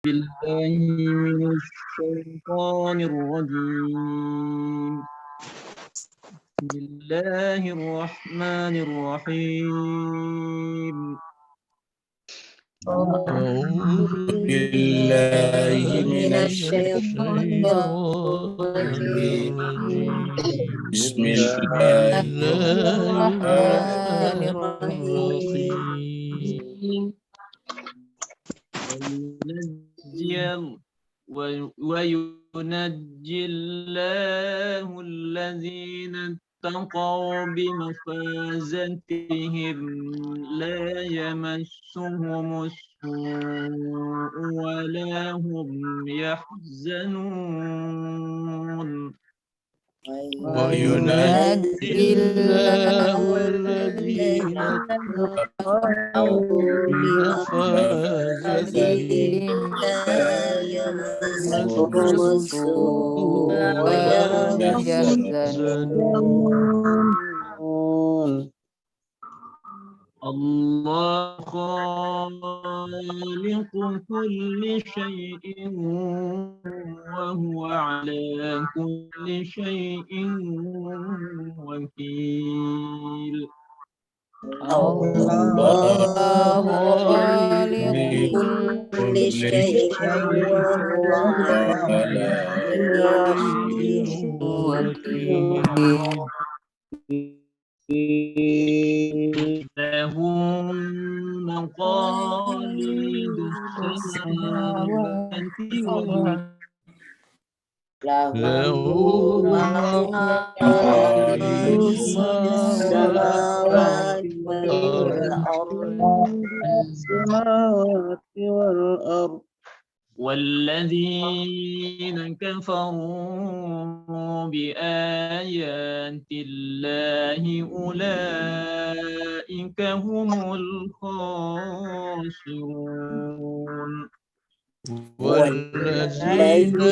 بالله من الشيطان الرجيم. بسم الله الرحمن الرحيم. أعوذ بالله من الشيطان الرجيم. بسم الله الرحمن الرحيم. وينجي الله الذين اتقوا بمفازتهم لا يمسهم السوء ولا هم يحزنون. وينجي الله الذين اتقوا بمفازتهم لا يمسهم السوء ولا هم يحزنون. الله خالق كل شيء وهو على كل شيء وكيل. الله خالق كل شيء وهو على كل شيء وكيل. له مقاليد السماوات والأرض. له مقاليد السماوات والأرض. والذين كفروا بآيات الله أولئك هم الخاسرون. والذين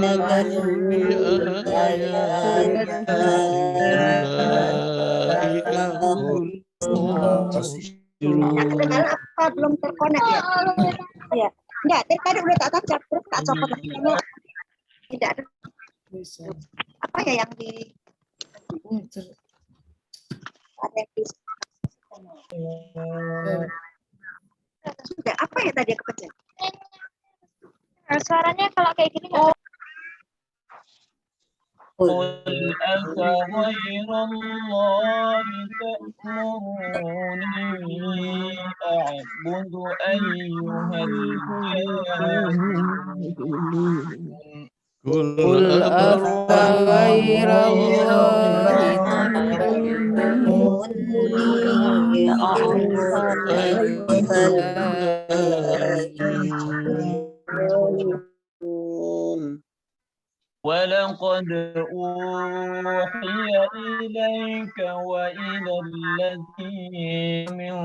كفروا بآيات أولئك هم الخاسرون. Belum terkonek ya? Ya, enggak. Tadi udah tak tancap terus tak copot lagi. Tidak ada. Apa ya yang di? Ada yang di. Sudah. Apa ya tadi yang kepecah? Suaranya kalau kayak gini nggak? قل أفغير الله تأمروني أعبد أيها الجاهلون. قل أفغير الله تأمروني أعبد أيها الجاهلون. ولقد أوحي إليك وإلى الذين من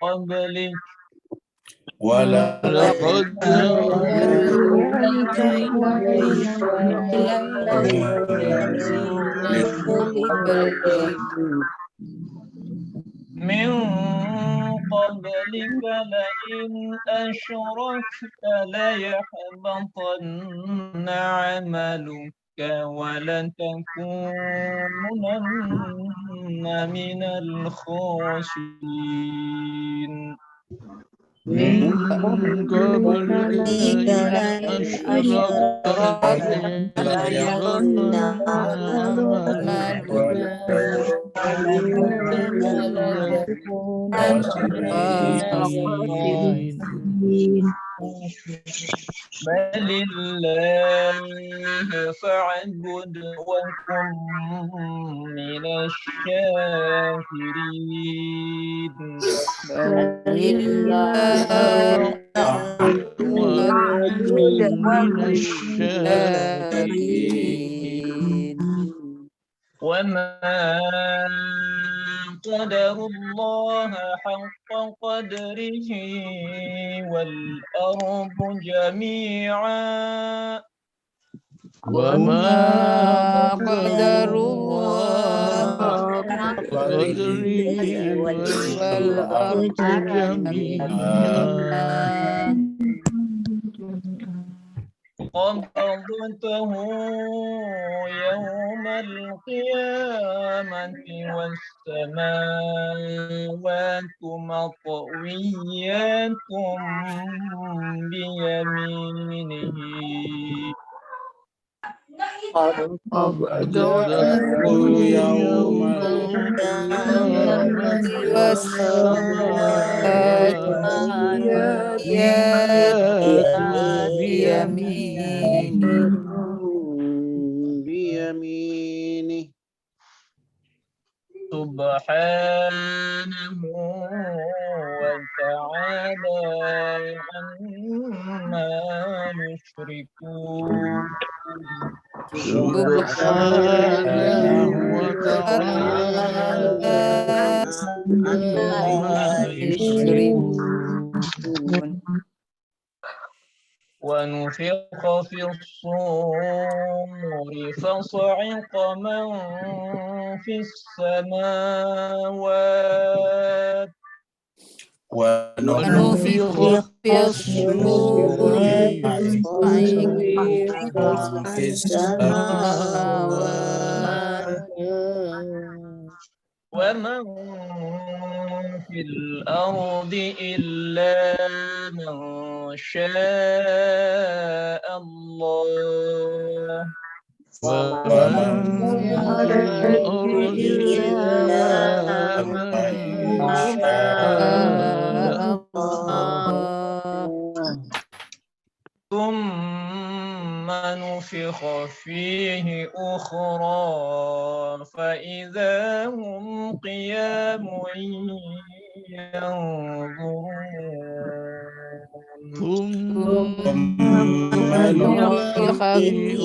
قبلك ولقد من قبلك لئن أشركت ليحبطن عملك ولتكونن من الخاسرين. من قبلك لئن أشركت ليحبطن عملك بل الله فاعبد وكن من الشاكرين. بل الله وكن من الشاكرين. وما قدر الله حق قدره والأرض جميعا وما قدر الله حق قدره والأرض جميعا قبضته يوم القيامة والسماوات مطويات بيمينه قبضته يوم القيامة والسماوات بيمينه بيمينه سبحانه وتعالى عما يشركون سبحانه وتعالى عما يشركون ونفخ في الصور فصعق من في السماوات ونفخ في الصور فصعق في السماوات ومن في الأرض إلا من شاء الله ومن في الأرض إلا من شاء الله ثم نفخ فيه أخرى فإذا هم قيام ينظرون ثم نفخ فيه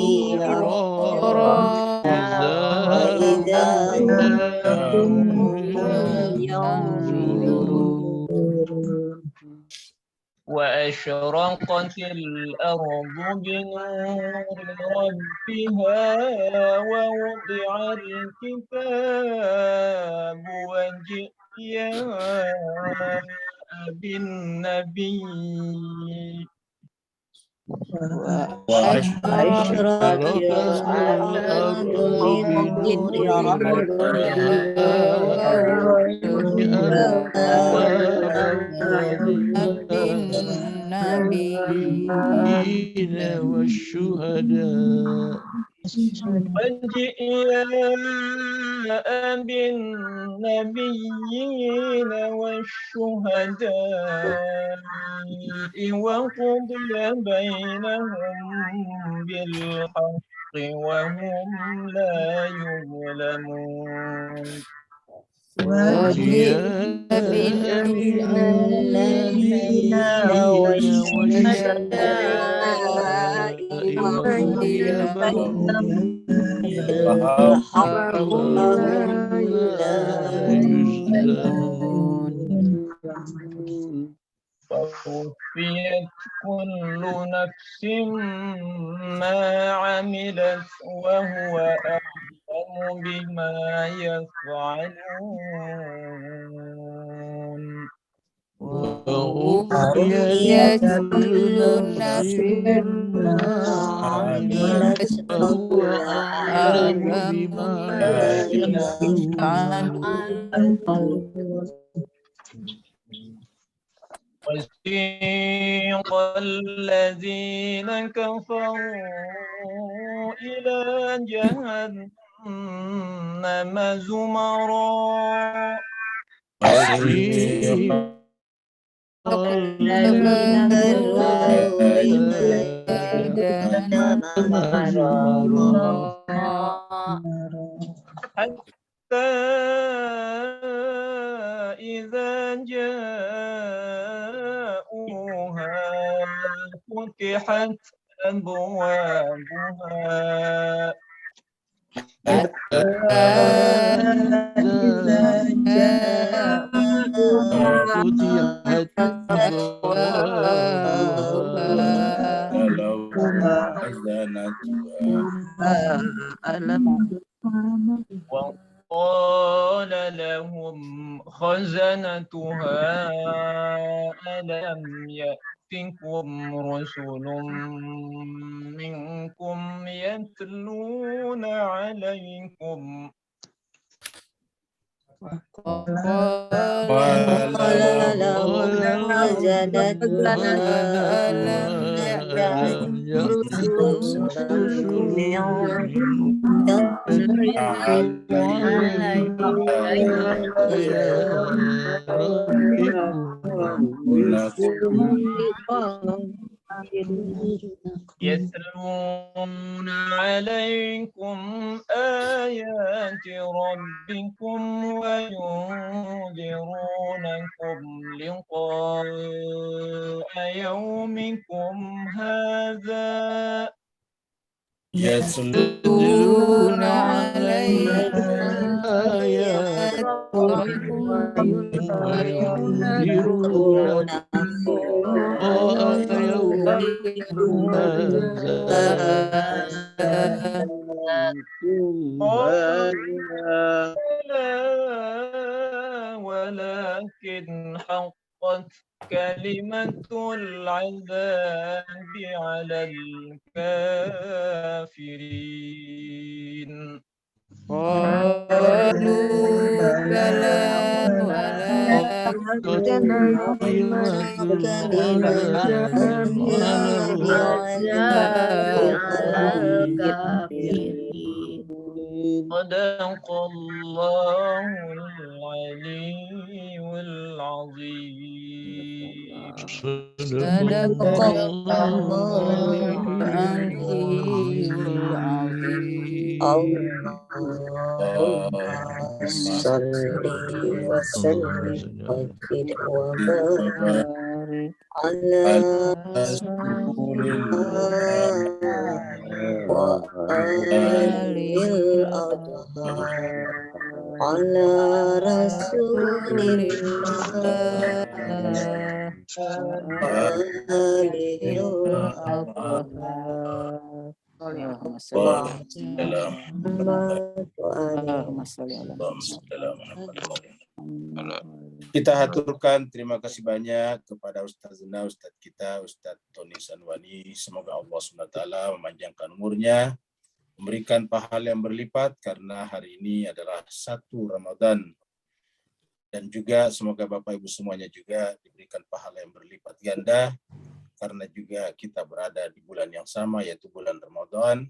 أخرى إذا هم قيام ينظرون وأشرقت الأرض بنور ربها ووضع الكتاب وجيء بالنبي وأشرقت الأرض بنور ربها ووضع الكتاب والنبيين والشهداء وجيء بالنبيين والشهداء وقضي بينهم بالحق وهم لا يظلمون وجيء بالنبيين والشهداء وقضي بينهم بالحق وهم لا يظلمون ووفيت كل نفس ما عملت وهو أعلم بما يفعلون ووفيت كل نفس ما عملت وهو أعلم بما يفعلون وسيق الذين كفروا إلى جهنم زمرا وسيق الذين كفروا إلى جهنم زمرا حتى إذا جاءوها فتحت أبوابها حتى إذا جاءوها فتحت أبوابها وقال لهم خزنتها ألم يأتكم يأتكم رسل منكم يتلون عليكم قال لهم خزنتها ألم ألم يأتكم يأتكم رسل رسل منكم يتلون عليكم آيات ربكم يتلون عليكم آيات ربكم وينذرونكم لقاء يومكم هذا يتلون عليكم آيات آيات ربكم وينذرونكم لقاء يومكم هذا لا ولكن حقت كلمة العذاب على الكافرين قالوا بلى ولكن كلمة حقت العذاب على الكافرين صدق الله العلي العظيم صدق صدق الله الله العلي العلي العظيم العظيم صل وسلم وزد وبارك على وآل الأطهار على رسول الله وآله الأطهار اللهم صل على محمد وآله Kita haturkan terima kasih banyak kepada Ustazna, Ustadz kita, Ustadz Tony Sanwani. Semoga Allah SWT memanjangkan umurnya, memberikan pahala yang berlipat karena hari ini adalah 1 Ramadan. Dan juga semoga Bapak Ibu semuanya juga diberikan pahala yang berlipat ganda karena juga kita berada di bulan yang sama yaitu bulan Ramadan.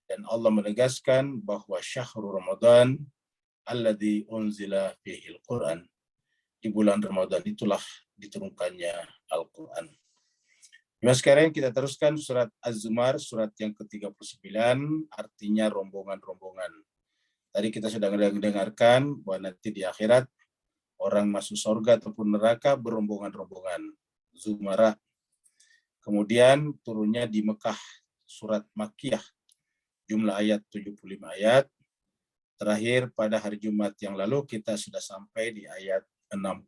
Dan Allah menegaskan bahwa syahrul Ramadan alladzi unzila fihil Quran. Di bulan Ramadan itulah diturunkannya Al-Quran. Nah, sekarang kita teruskan surat Az-Zumar, surat yang ke-39, artinya rombongan-rombongan. Tadi kita sudah mendengarkan bahwa nanti di akhirat orang masuk surga ataupun neraka berombongan-rombongan. Zumara. Kemudian turunnya di Mekah, surat Makkiyah, jumlah ayat 75 ayat. Terakhir pada hari Jumat yang lalu kita sudah sampai di ayat 60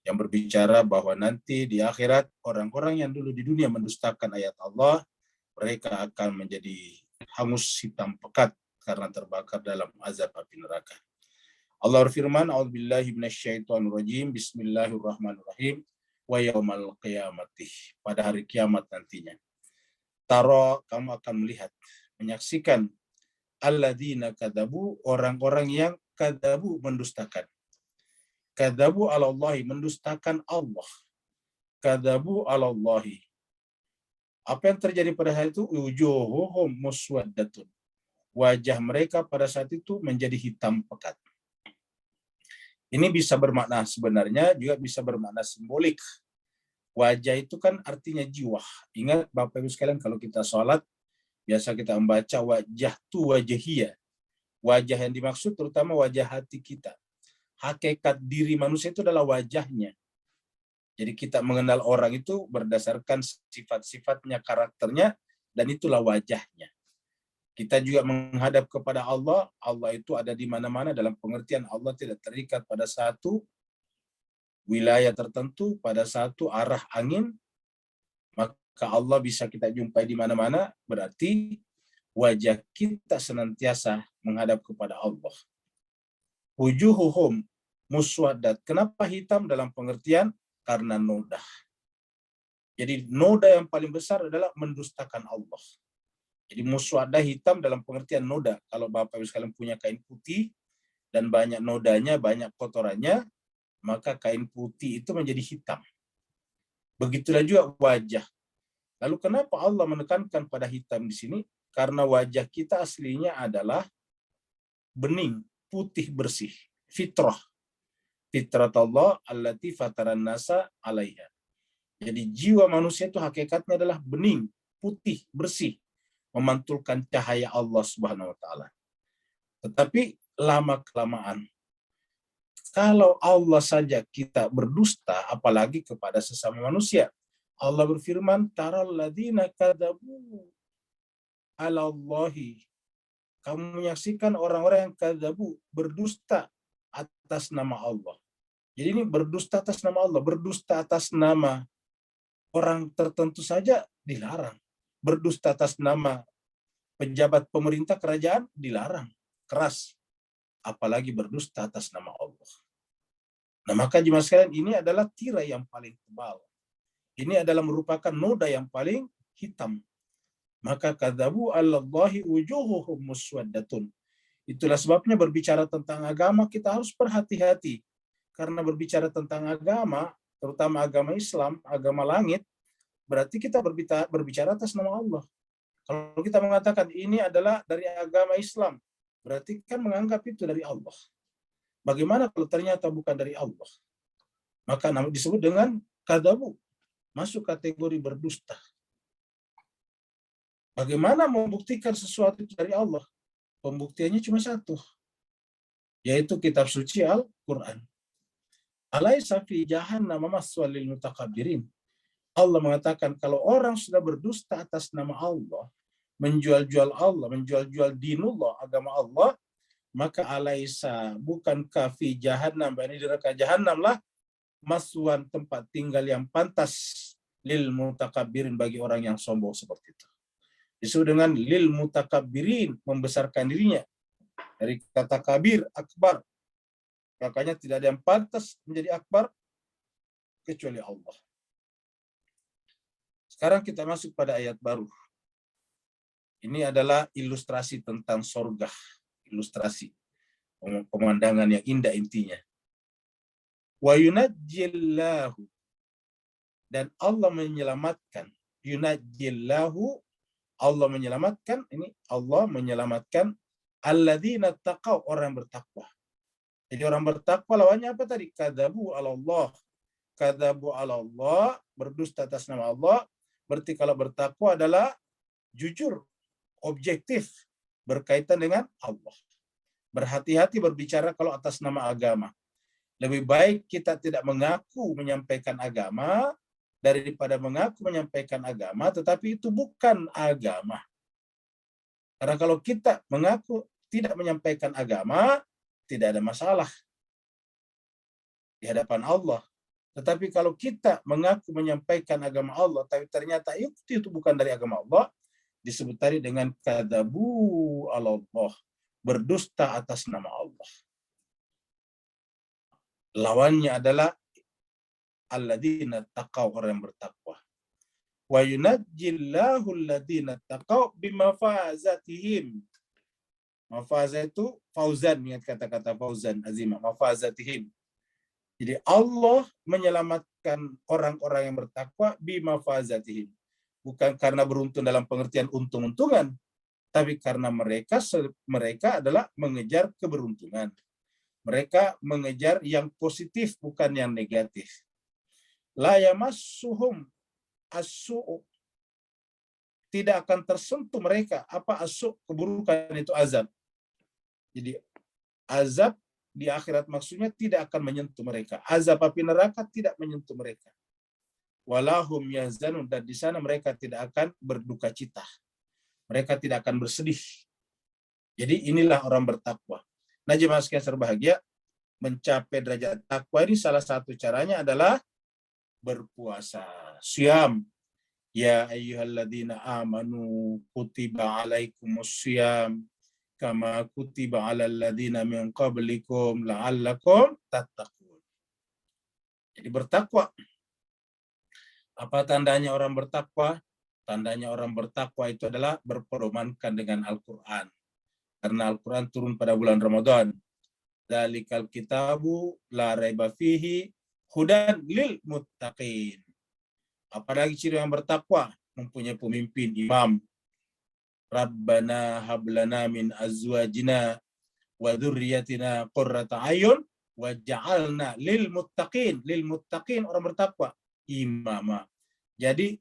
yang berbicara bahwa nanti di akhirat orang-orang yang dulu di dunia mendustakan ayat Allah, mereka akan menjadi hangus hitam pekat karena terbakar dalam azab api neraka. Allah berfirman, A'udzubillahi minasyaitonirrajim, Bismillahirrahmanirrahim, wa yaumal qiyamati, pada hari kiamat nantinya. Taro, kamu akan melihat, menyaksikan alladzina kadzabu, orang-orang yang kadzabu mendustakan. Kadzabu alallahi, mendustakan Allah. Kadzabu alallahi. Apa yang terjadi pada saat itu? Wujuhuhum muswaddatun. Wajah mereka pada saat itu menjadi hitam pekat. Ini bisa bermakna sebenarnya, juga bisa bermakna simbolik. Wajah itu kan artinya jiwa. Ingat Bapak Ibu sekalian, kalau kita sholat, biasa kita membaca wajah tu wajahiyah. Wajah yang dimaksud terutama wajah hati kita. Hakikat diri manusia itu adalah wajahnya. Jadi kita mengenal orang itu berdasarkan sifat-sifatnya, karakternya, dan itulah wajahnya. Kita juga menghadap kepada Allah. Allah itu ada di mana-mana dalam pengertian Allah tidak terikat pada satu wilayah tertentu, pada satu arah angin. Maka Allah bisa kita jumpai di mana-mana, berarti wajah kita senantiasa menghadap kepada Allah. Wujuhuhum muswaddat. Kenapa hitam dalam pengertian? Karena nodah. Jadi noda yang paling besar adalah mendustakan Allah. Jadi muswadah hitam dalam pengertian noda. Kalau Bapak Ibu sekalian punya kain putih dan banyak nodanya, banyak kotorannya, maka kain putih itu menjadi hitam. Begitulah juga wajah. Lalu kenapa Allah menekankan pada hitam di sini? Karena wajah kita aslinya adalah bening, putih bersih, fitrah. Fitrat Allah allati fataran nasa alaiha. Jadi jiwa manusia itu hakikatnya adalah bening, putih, bersih, memantulkan cahaya Allah Subhanahu wa taala. Tetapi lama-kelamaan kalau Allah saja kita berdusta, apalagi kepada sesama manusia. Allah berfirman, taral ladzina kadzabu 'ala Allahi. Kamu menyaksikan orang-orang yang kadzabu, berdusta atas nama Allah. Jadi ini berdusta atas nama Allah, berdusta atas nama orang tertentu saja dilarang. Berdusta atas nama pejabat pemerintah kerajaan dilarang keras, apalagi berdusta atas nama Allah. Nah, maka jemaah sekalian, ini adalah tirai yang paling tebal. Ini adalah merupakan noda yang paling hitam. Maka kadzabu 'alallahi wujuhuhum muswaddatun. Itulah sebabnya berbicara tentang agama kita harus berhati-hati. Karena berbicara tentang agama, terutama agama Islam, agama langit, berarti kita berbicara atas nama Allah. Kalau kita mengatakan ini adalah dari agama Islam, berarti kan menganggap itu dari Allah. Bagaimana kalau ternyata bukan dari Allah? Maka disebut dengan kadzabu, masuk kategori berdusta. Bagaimana membuktikan sesuatu itu dari Allah? Pembuktiannya cuma satu, yaitu kitab suci Al-Quran. Alaisa fi jahannam maswal lil mutakabbirin. Allah mengatakan kalau orang sudah berdusta atas nama Allah, menjual-jual Allah, menjual-jual dinullah, agama Allah, maka alaisa, bukankah fi jahannam, ini di neraka jahannam lah, maswan, tempat tinggal yang pantas lil mutakabbirin, bagi orang yang sombong seperti itu. Disebut dengan lil mutakabbirin, membesarkan dirinya. Dari kata kabir, akbar. Makanya tidak ada yang pantas menjadi akbar kecuali Allah. Sekarang kita masuk pada ayat baru. Ini adalah ilustrasi tentang sorga. Ilustrasi. Pemandangan yang indah intinya. Wa yunajjillahu. Dan Allah menyelamatkan. Yunajjillahu. Allah menyelamatkan. Ini Allah menyelamatkan. Alladzina taqaw, orang bertakwa. Jadi orang bertakwa lawannya apa tadi? Kadzabu 'ala Allah. Kadzabu 'ala Allah, berdusta atas nama Allah. Berarti kalau bertakwa adalah jujur, objektif, berkaitan dengan Allah. Berhati-hati berbicara kalau atas nama agama. Lebih baik kita tidak mengaku menyampaikan agama daripada mengaku menyampaikan agama tetapi itu bukan agama. Karena kalau kita mengaku tidak menyampaikan agama, tidak ada masalah di hadapan Allah. Tetapi kalau kita mengaku menyampaikan agama Allah, tapi ternyata itu bukan dari agama Allah, disebut tadi dengan kadzabu 'ala Allah, berdusta atas nama Allah. Lawannya adalah alladzina taqaw, orang yang bertakwa. Wa yunajjillahu alladzina taqaw bimafazatihim. Mafazah itu fauzan, ingat kata-kata fauzan azimah, mafazatihim. Jadi Allah menyelamatkan orang-orang yang bertakwa bimafazatihim. Bukan karena beruntung dalam pengertian untung-untungan, tapi karena mereka adalah mengejar keberuntungan. Mereka mengejar yang positif, bukan yang negatif. La yamassuhum as-su'u. Tidak akan tersentuh mereka. Apa as-su'? Keburukan, itu azab. Jadi azab di akhirat maksudnya tidak akan menyentuh mereka. Azab api neraka tidak menyentuh mereka. Walahum yahzanun, dan di sana mereka tidak akan berduka cita. Mereka tidak akan bersedih. Jadi inilah orang bertakwa. Nah, jemaah sekalian berbahagia, mencapai derajat takwa ini salah satu caranya adalah berpuasa. Syam. Ya ayyuhalladzina amanu kutiba alaikumus syam kama kutiba alal ladzina min qablikum la'allakum tattaqun. Jadi bertakwa. Apa tandanya orang bertakwa? Tandanya orang bertakwa itu adalah berpedomankan dengan Al-Quran. Karena Al-Quran turun pada bulan Ramadan. Dzalikal kitabu la raiba fihi hudan lil muttaqin. Apalagi ciri yang bertakwa? Mempunyai pemimpin, imam. Rabbana hablana min azwajina wa dzurriyyatina qurrata ayun waj'alna lil muttaqin. Lil muttaqin orang bertakwa imama. Jadi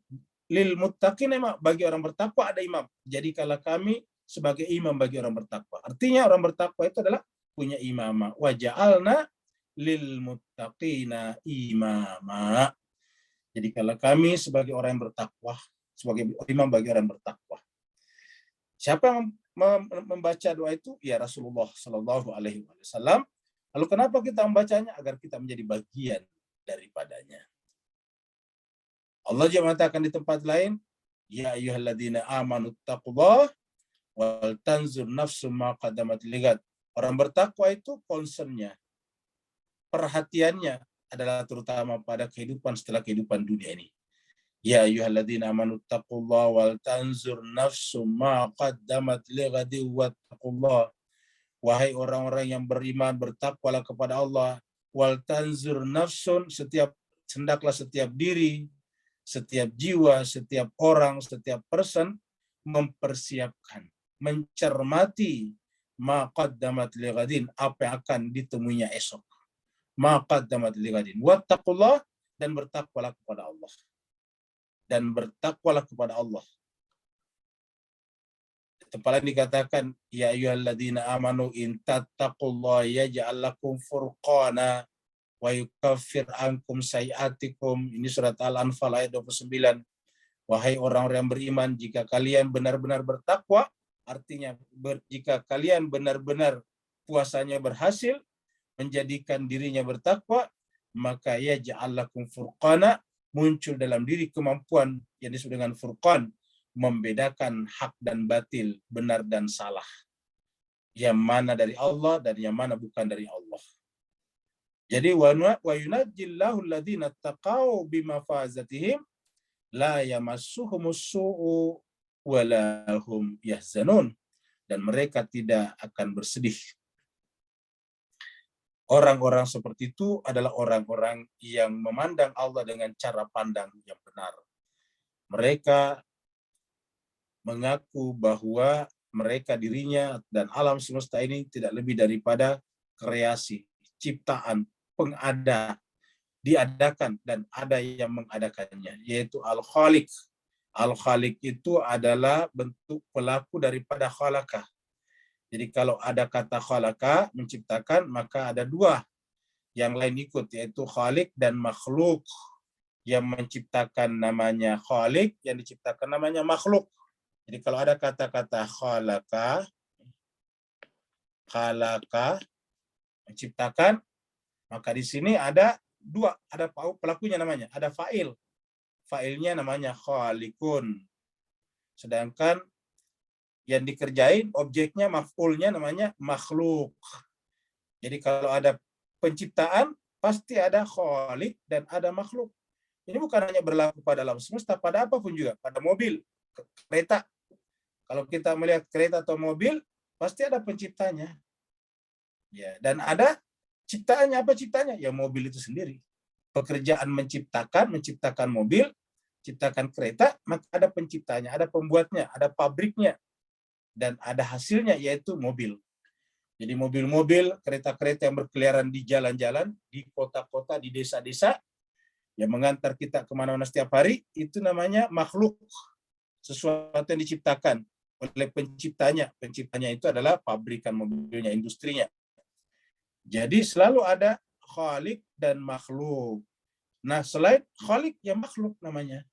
lil muttaqin emang bagi orang bertakwa ada imam. Jadi kalau kami sebagai imam bagi orang bertakwa. Artinya orang bertakwa itu adalah punya imamah. Waj'alna lil muttaqina imama. Jadi kalau kami sebagai orang yang bertakwa, sebagai imam bagi orang bertakwa. Siapa yang membaca doa itu? Ya Rasulullah Shallallahu Alaihi Wasallam. Lalu kenapa kita membacanya? Agar kita menjadi bagian daripadanya. Allah juga mengatakan di tempat lain, ya ayyuhalladzina amanu taqullah wal tanzur nafsum ma qaddamat ligad. Orang bertakwa itu concernnya, perhatiannya adalah terutama pada kehidupan setelah kehidupan dunia ini. Ya ayyuhalladzina amanu taqullah wal tanzur nafsum ma qaddamat ligadi wattaqullah. Wahai orang-orang yang beriman, bertakwalah kepada Allah. Wal tanzur nafsun, hendaklah setiap diri, setiap jiwa, setiap orang, setiap person mempersiapkan, mencermati ma qaddamat lighadin, apa yang akan ditemuinya esok. Ma qaddamat lighadin. Wattaqullah, dan bertakwalah kepada Allah. Dan bertakwalah kepada Allah. Tempat lain dikatakan, ya ayyuhalladzina amanu in tattaqullaha yaj'al lakum furqana wa yukaffir ankum sayiatikum. Ini surat Al-Anfal ayat 29. Wahai orang-orang yang beriman, jika kalian benar-benar bertakwa, artinya jika kalian benar-benar puasanya berhasil, menjadikan dirinya bertakwa, maka yaj'al lakum furqana, muncul dalam diri kemampuan yang disebut dengan furqan, membedakan hak dan batil, benar dan salah. Yang mana dari Allah dan yang mana bukan dari Allah. Jadi wa yunajjillahu alladziina taqaw bimafazatihim la yamassuhumus su'u wa la hum yahzanun, dan mereka tidak akan bersedih. Orang-orang seperti itu adalah orang-orang yang memandang Allah dengan cara pandang yang benar. Mereka mengaku bahwa mereka dirinya dan alam semesta ini tidak lebih daripada kreasi, ciptaan, pengada, diadakan dan ada yang mengadakannya, yaitu Al-Khaliq. Al-Khaliq itu adalah bentuk pelaku daripada khalaqah. Jadi kalau ada kata khalaqa, menciptakan, maka ada dua yang lain ikut, yaitu khaliq dan makhluk. Yang menciptakan namanya khaliq, yang diciptakan namanya makhluk. Jadi kalau ada kata-kata khalaqa, menciptakan, maka di sini ada dua, ada pelakunya namanya, ada fa'il. Fa'ilnya namanya khaliqun. Sedangkan yang dikerjain, objeknya, maf'ulnya namanya makhluk. Jadi kalau ada penciptaan, pasti ada khaliq dan ada makhluk. Ini bukan hanya berlaku pada alam semesta, pada apapun juga, pada mobil, kereta. Kalau kita melihat kereta atau mobil, pasti ada penciptanya. Ya, dan ada ciptaannya. Apa ciptanya? Ya mobil itu sendiri. Pekerjaan menciptakan mobil, ciptakan kereta, maka ada penciptanya, ada pembuatnya, ada pabriknya, dan ada hasilnya, yaitu mobil. Jadi mobil-mobil, kereta-kereta yang berkeliaran di jalan-jalan, di kota-kota, di desa-desa, yang mengantar kita kemana-mana setiap hari, itu namanya makhluk. Sesuatu yang diciptakan oleh penciptanya. Penciptanya itu adalah pabrikan mobilnya, industrinya. Jadi selalu ada khaliq dan makhluk. Nah, selain khaliq, ya makhluk namanya.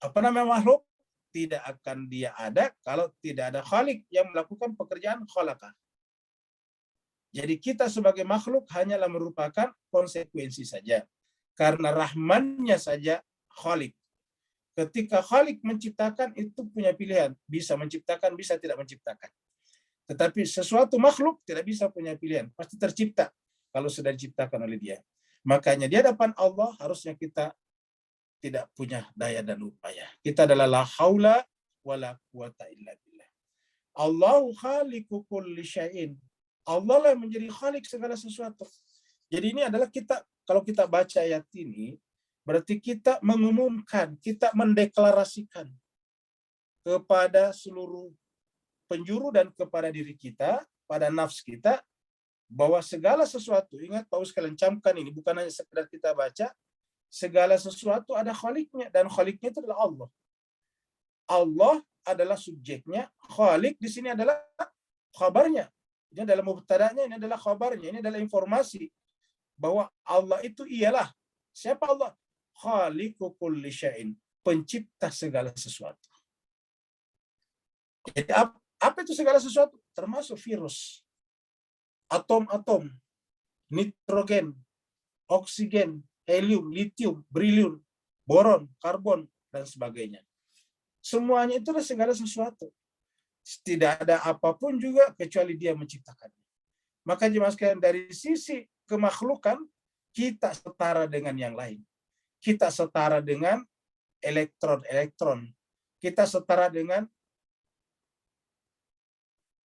Apa namanya makhluk? Tidak akan dia ada kalau tidak ada khaliq yang melakukan pekerjaan khalaqah. Jadi kita sebagai makhluk hanyalah merupakan konsekuensi saja. Karena rahmannya saja khaliq. Ketika khaliq menciptakan, itu punya pilihan. Bisa menciptakan, bisa tidak menciptakan. Tetapi sesuatu makhluk tidak bisa punya pilihan. Pasti tercipta kalau sudah diciptakan oleh dia. Makanya di hadapan Allah harusnya kita tidak punya daya dan upaya. Kita adalah la haula wala quwata illa billah. Allahu khaliqu kulli syai'in. Allah lah yang menjadi khalik segala sesuatu. Jadi ini adalah kita, kalau kita baca ayat ini, berarti kita mengumumkan, kita mendeklarasikan kepada seluruh penjuru dan kepada diri kita, pada nafs kita, bahwa segala sesuatu, ingat Paulus kalian camkan ini, bukan hanya sekedar kita baca, segala sesuatu ada khaliknya, dan khaliknya itu adalah Allah. Allah adalah subjeknya, khalik di sini adalah khabarnya. Ini adalah mubtada'nya, ini adalah khabarnya, ini adalah informasi bahwa Allah itu ialah siapa Allah? Khaliqu kulli syai'in, pencipta segala sesuatu. Jadi apa itu segala sesuatu? Termasuk virus, atom-atom, nitrogen, oksigen, helium, litium, berilium, boron, karbon, dan sebagainya. Semuanya itu adalah segala sesuatu. Tidak ada apapun juga kecuali Dia menciptakannya. Maka jemaah sekalian, dari sisi kemakhlukan, kita setara dengan yang lain. Kita setara dengan elektron-elektron. Kita setara dengan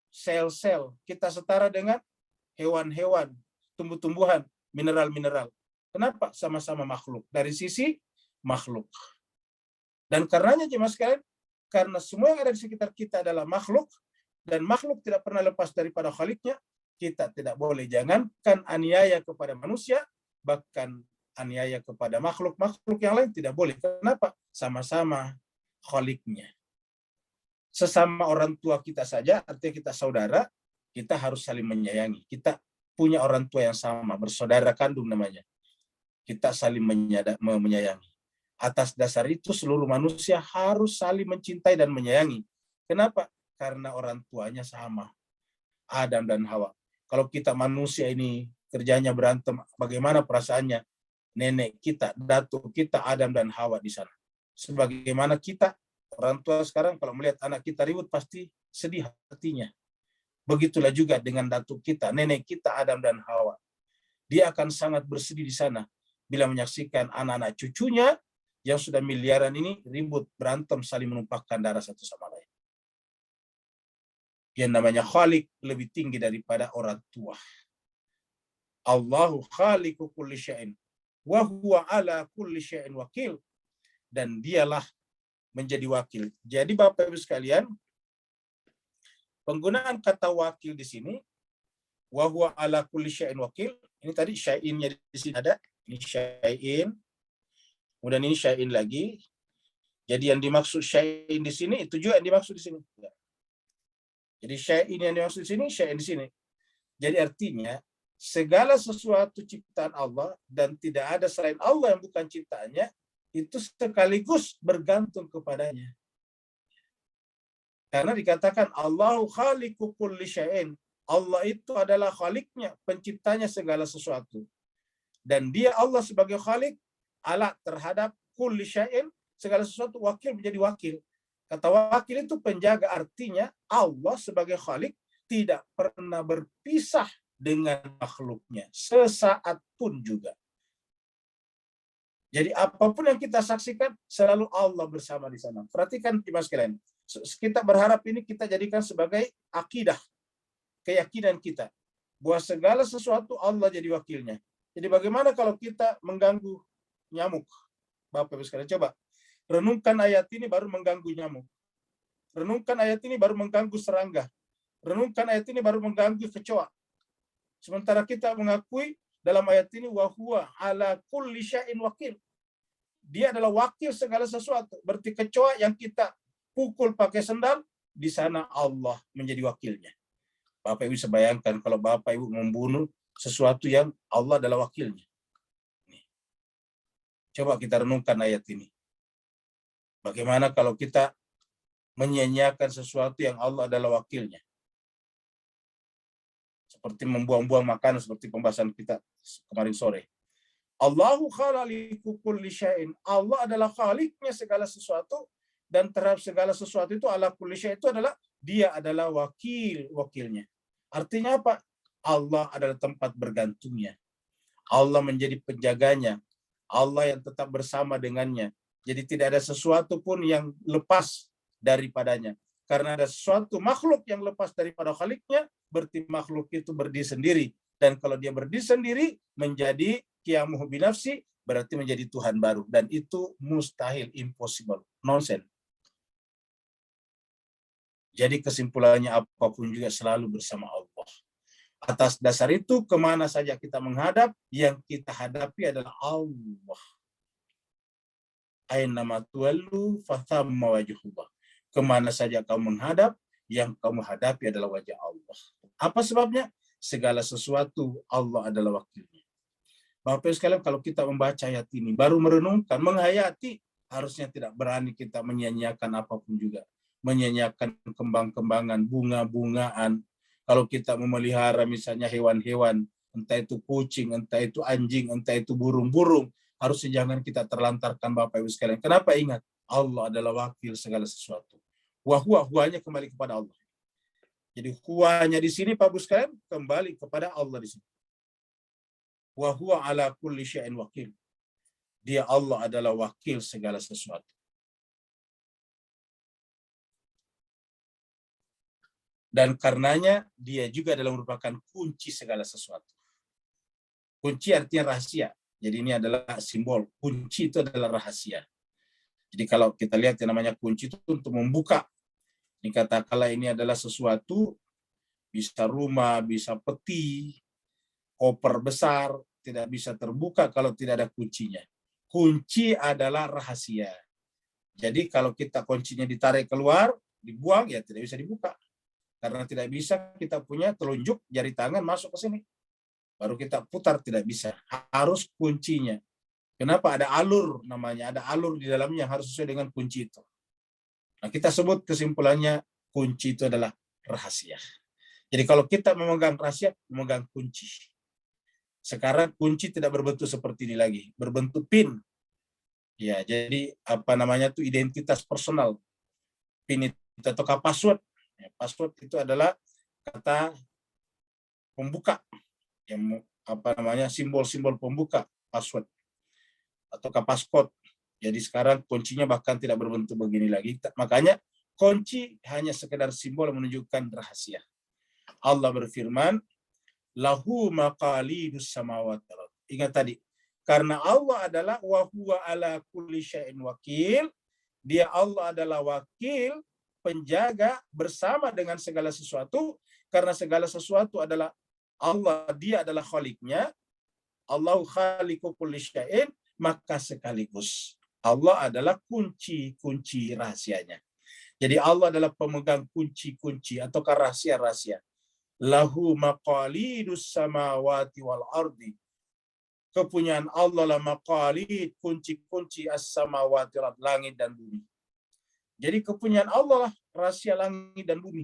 sel-sel. Kita setara dengan hewan-hewan, tumbuh-tumbuhan, mineral-mineral. Kenapa? Sama-sama makhluk. Dari sisi makhluk. Dan karenanya jemaah sekalian, karena semua yang ada di sekitar kita adalah makhluk, dan makhluk tidak pernah lepas daripada khaliknya, kita tidak boleh jangankan aniaya kepada manusia, bahkan aniaya kepada makhluk-makhluk yang lain tidak boleh. Kenapa? Sama-sama khaliknya. Sesama orang tua kita saja, artinya kita saudara, kita harus saling menyayangi. Kita punya orang tua yang sama, bersaudara kandung namanya. Kita saling menyayangi. Atas dasar itu seluruh manusia harus saling mencintai dan menyayangi. Kenapa? Karena orang tuanya sama. Adam dan Hawa. Kalau kita manusia ini kerjanya berantem, bagaimana perasaannya nenek kita, datuk kita, Adam dan Hawa di sana? Sebagaimana kita, orang tua sekarang kalau melihat anak kita ribut pasti sedih hatinya. Begitulah juga dengan datuk kita, nenek kita, Adam dan Hawa. Dia akan sangat bersedih di sana bila menyaksikan anak-anak cucunya yang sudah miliaran ini ribut, berantem, saling menumpahkan darah satu sama lain. Yang namanya khalik lebih tinggi daripada orang tua. Allahu khaliqu kulli syai'in wa huwa ala kulli syai'in wakil. Dan dialah menjadi wakil. Jadi Bapak Ibu sekalian, penggunaan kata wakil di sini, wa huwa ala kulli syai'in wakil, ini tadi syai'innya di sini ada, ini syai'in, kemudian ini syai'in lagi. Jadi yang dimaksud syai'in di sini itu juga yang dimaksud di sini. Jadi syai'in yang dimaksud di sini, syai'in di sini. Jadi artinya segala sesuatu ciptaan Allah dan tidak ada selain Allah yang bukan ciptaannya, itu sekaligus bergantung kepadanya. Karena dikatakan Allahu khaliqu kulli syai'in. Allah itu adalah khaliknya, penciptanya segala sesuatu. Dan dia Allah sebagai khalik ala terhadap kulli syai'in, segala sesuatu, wakil menjadi wakil. Kata wakil itu penjaga, artinya Allah sebagai khalik tidak pernah berpisah dengan makhluknya sesaat pun juga. Jadi apapun yang kita saksikan selalu Allah bersama di sana. Perhatikan jemaah sekalian. Kita berharap ini kita jadikan sebagai akidah, keyakinan kita bahwa segala sesuatu Allah jadi wakilnya. Jadi bagaimana kalau kita mengganggu nyamuk? Bapak Ibu sekalian, coba renungkan ayat ini baru mengganggu nyamuk. Renungkan ayat ini baru mengganggu serangga. Renungkan ayat ini baru mengganggu kecoa. Sementara kita mengakui dalam ayat ini wa huwa ala kulli syai'in wakil. Dia adalah wakil segala sesuatu. Berarti kecoa yang kita pukul pakai sendal, di sana Allah menjadi wakilnya. Bapak Ibu bisa bayangkan kalau Bapak Ibu membunuh sesuatu yang Allah adalah wakilnya. Coba kita renungkan ayat ini. Bagaimana kalau kita menyia-nyiakan sesuatu yang Allah adalah wakilnya? Seperti membuang-buang makanan, seperti pembahasan kita kemarin sore. Allahu khaliqu kulli syai'in. Allah adalah khaliknya segala sesuatu, dan terhadap segala sesuatu itu ala kulli syai' itu adalah dia adalah wakilnya. Artinya apa? Allah adalah tempat bergantungnya. Allah menjadi penjaganya. Allah yang tetap bersama dengannya. Jadi tidak ada sesuatu pun yang lepas daripadanya. Karena ada sesuatu makhluk yang lepas daripada Khaliknya, berarti makhluk itu berdiri sendiri. Dan kalau dia berdiri sendiri, menjadi qiyamuhu binafsi, berarti menjadi Tuhan baru. Dan itu mustahil, impossible, nonsense. Jadi kesimpulannya apapun juga selalu bersama Allah. Atas dasar itu, kemana saja kita menghadap, yang kita hadapi adalah Allah. Ainama tuwallu fathamma wajhullah. Kemana saja kamu menghadap, yang kamu hadapi adalah wajah Allah. Apa sebabnya? Segala sesuatu Allah adalah wakilnya. Bapak sekalian, kalau kita membaca ayat ini, baru merenungkan, menghayati, harusnya tidak berani kita menyia-nyiakan apapun juga. Menyia-nyiakan kembang-kembangan, bunga-bungaan. Kalau kita memelihara misalnya hewan-hewan, entah itu kucing, entah itu anjing, entah itu burung-burung, harusnya jangan kita terlantarkan Bapak Ibu sekalian. Kenapa? Ingat, Allah adalah wakil segala sesuatu. Huwanya kembali kepada Allah. Jadi huwanya di sini Bapak Ibu sekalian kembali kepada Allah di sini. Wa huwa ala kulli syai'in wakil. Dia Allah adalah wakil segala sesuatu. Dan karenanya dia juga adalah merupakan kunci segala sesuatu. Kunci artinya rahasia. Jadi ini adalah simbol. Kunci itu adalah rahasia. Jadi kalau kita lihat yang namanya kunci itu untuk membuka. Ini katakanlah ini adalah sesuatu, bisa rumah, bisa peti, koper besar, tidak bisa terbuka kalau tidak ada kuncinya. Kunci adalah rahasia. Jadi kalau kita kuncinya ditarik keluar, dibuang, ya tidak bisa dibuka. Karena tidak bisa kita punya telunjuk jari tangan masuk ke sini. Baru kita putar, tidak bisa. Harus kuncinya. Kenapa? Ada alur namanya, ada alur di dalamnya yang harus sesuai dengan kunci itu. Nah, kita sebut kesimpulannya kunci itu adalah rahasia. Jadi kalau kita memegang rahasia, memegang kunci. Sekarang kunci tidak berbentuk seperti ini lagi, berbentuk PIN. Ya, jadi apa namanya itu identitas personal. PIN itu ataukah password. Ya, password itu adalah kata pembuka. Yang apa namanya simbol-simbol pembuka password ataukah passcode. Jadi sekarang kuncinya bahkan tidak berbentuk begini lagi. Makanya kunci hanya sekedar simbol yang menunjukkan rahasia. Allah berfirman, lahu maqalidus samawati wal ardh. Ingat tadi, karena Allah adalah wa huwa ala kulli syai'in wakil, dia Allah adalah wakil, penjaga bersama dengan segala sesuatu, karena segala sesuatu adalah Allah, dia adalah khaliknya. Allahu khaliqu kulli syai'in, maka sekaligus Allah adalah kunci-kunci rahasianya. Jadi Allah adalah pemegang kunci-kunci atau rahasia-rahasia. Lahu maqalidus samawati wal ardi. Kepunyaan Allah lah maqalid, kunci-kunci as-samawati wal langit dan bumi. Jadi kepunyaan Allah lah rahasia langit dan bumi.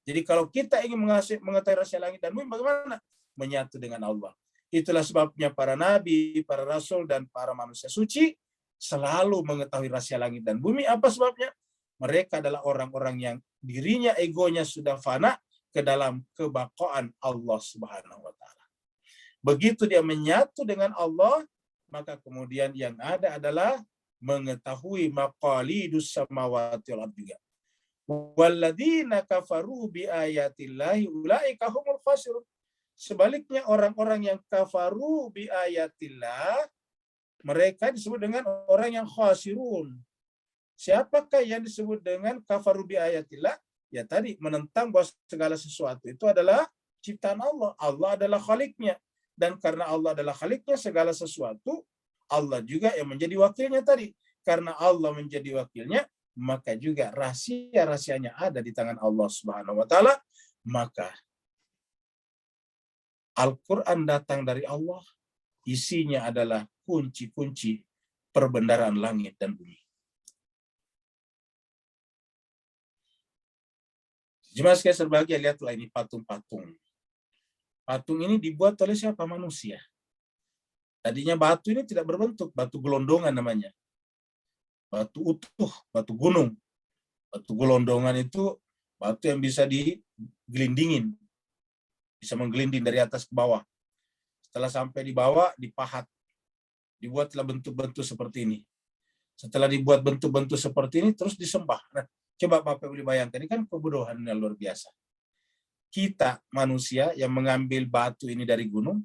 Jadi kalau kita ingin mengetahui rahasia langit dan bumi, bagaimana? Menyatu dengan Allah. Itulah sebabnya para nabi, para rasul, dan para manusia suci selalu mengetahui rahasia langit dan bumi. Apa sebabnya? Mereka adalah orang-orang yang dirinya, egonya sudah fana ke dalam kebaqaan Allah Subhanahu wa Ta'ala. Begitu dia menyatu dengan Allah, maka kemudian yang ada adalah mengetahui maqalidus samawati wal ardi juga. Walladzina kafaru bi ayatillahi ulaika humul khasirun. Sebaliknya orang-orang yang kafaru bi ayatillah, mereka disebut dengan orang yang khasirun. Siapakah yang disebut dengan kafaru bi ayatillah? Ya tadi, menentang bahwa segala sesuatu itu adalah ciptaan Allah. Allah adalah khaliknya. Dan karena Allah adalah khaliknya segala sesuatu, Allah juga yang menjadi wakilnya tadi. Karena Allah menjadi wakilnya, maka juga rahasia-rahasianya ada di tangan Allah Subhanahu wa Ta'ala. Maka Al-Quran datang dari Allah, isinya adalah kunci-kunci perbendaharaan langit dan bumi. Jemaah sekalian berbahagia, lihatlah ini patung-patung. Patung ini dibuat oleh siapa? Manusia. Tadinya batu ini tidak berbentuk, batu gelondongan namanya. Batu utuh, batu gunung. Batu gelondongan itu batu yang bisa digelindingin. Bisa menggelinding dari atas ke bawah. Setelah sampai di bawah, dipahat. Dibuatlah bentuk-bentuk seperti ini. Setelah dibuat bentuk-bentuk seperti ini, terus disembah. Nah, coba Bapak boleh bayangkan, ini kan kebodohan yang luar biasa. Kita manusia yang mengambil batu ini dari gunung,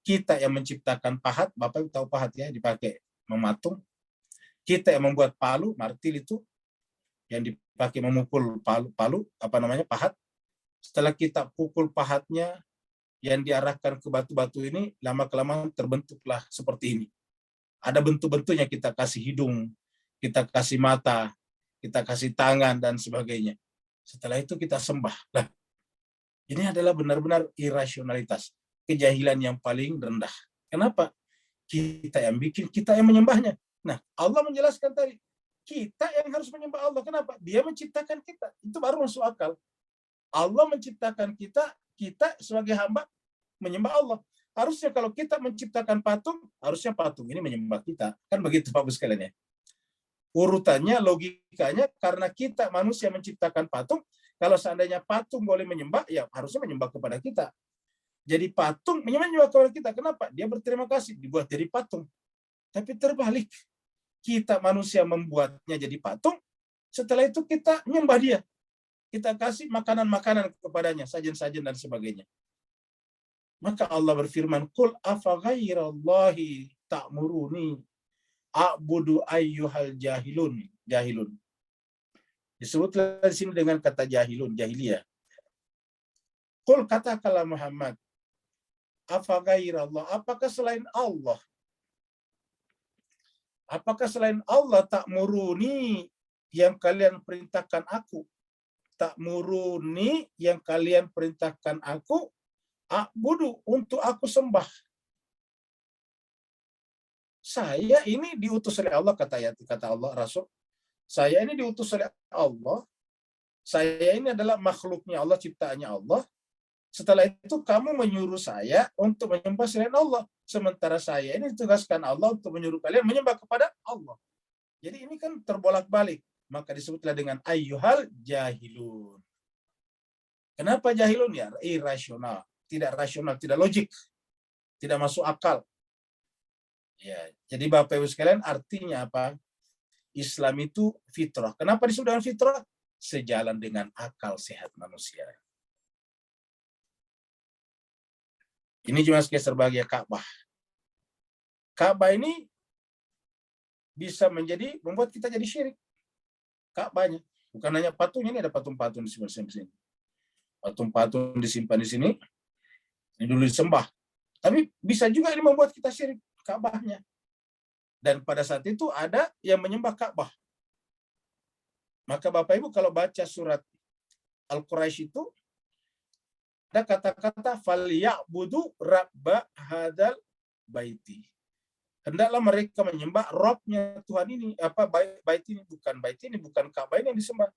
kita yang menciptakan pahat, Bapak tahu pahat ya, dipakai mematung. Kita yang membuat palu, martil itu, yang dipakai memukul palu, pahat. Setelah kita pukul pahatnya, yang diarahkan ke batu-batu ini, lama-kelamaan terbentuklah seperti ini. Ada bentuk-bentuknya, kita kasih hidung, kita kasih mata, kita kasih tangan, dan sebagainya. Setelah itu kita sembah. Nah, ini adalah benar-benar irasionalitas, kejahilan yang paling rendah. Kenapa? Kita yang bikin, kita yang menyembahnya. Nah, Allah menjelaskan tadi, kita yang harus menyembah Allah. Kenapa? Dia menciptakan kita. Itu baru masuk akal. Allah menciptakan kita, kita sebagai hamba menyembah Allah. Harusnya kalau kita menciptakan patung, harusnya patung ini menyembah kita. Kan begitu Bapak sekalian ya. Urutannya, logikanya, karena kita manusia menciptakan patung, kalau seandainya patung boleh menyembah, ya harusnya menyembah kepada kita. Jadi patung menyembah kepada kita. Kenapa? Dia berterima kasih, dibuat jadi patung. Tapi terbalik. Kita manusia membuatnya jadi patung, setelah itu kita menyembah dia. Kita kasih makanan-makanan kepadanya, sajen-sajen dan sebagainya. Maka Allah berfirman, "Qul afa ghairallahi ta'muruni a'budu ayyuhal jahilun." Jahilun. Disebutlah di sini dengan kata jahilun, jahiliyah. Qul, katakanlah Muhammad, afa ghairallah, apakah selain Allah? Apakah selain Allah ta'muruni, yang kalian perintahkan aku? Ta'muruni, yang kalian perintahkan aku, a'budu, untuk aku sembah. Saya ini diutus oleh Allah, kata Allah Rasul. Saya ini diutus oleh Allah. Saya ini adalah makhluknya Allah, ciptaannya Allah. Setelah itu kamu menyuruh saya untuk menyembah selain Allah. Sementara saya ini ditugaskan Allah untuk menyuruh kalian menyembah kepada Allah. Jadi ini kan terbolak-balik. Maka disebutlah dengan ayyuhal jahilun. Kenapa jahilun? Ya, irasional. Tidak rasional, tidak logik, tidak masuk akal. Ya, jadi Bapak Ibu sekalian, artinya apa? Islam itu fitrah. Kenapa disebut dengan fitrah? Sejalan dengan akal sehat manusia. Ini cuma sebagai Ka'bah. Ka'bah ini bisa membuat kita jadi syirik. Ka'bahnya, bukan hanya patungnya, ini ada patung-patung disimpan di sini. Patung-patung disimpan di sini. Ini dulu disembah. Tapi bisa juga ini membuat kita syirik Ka'bahnya. Dan pada saat itu ada yang menyembah Ka'bah. Maka Bapak Ibu kalau baca surat Al-Quraisy itu, ada kata-kata falyabudu rabba hadal baiti. Hendaklah mereka menyembah Rabbnya Tuhan ini. Bait ini, bukan Ka'bah ini yang disembah.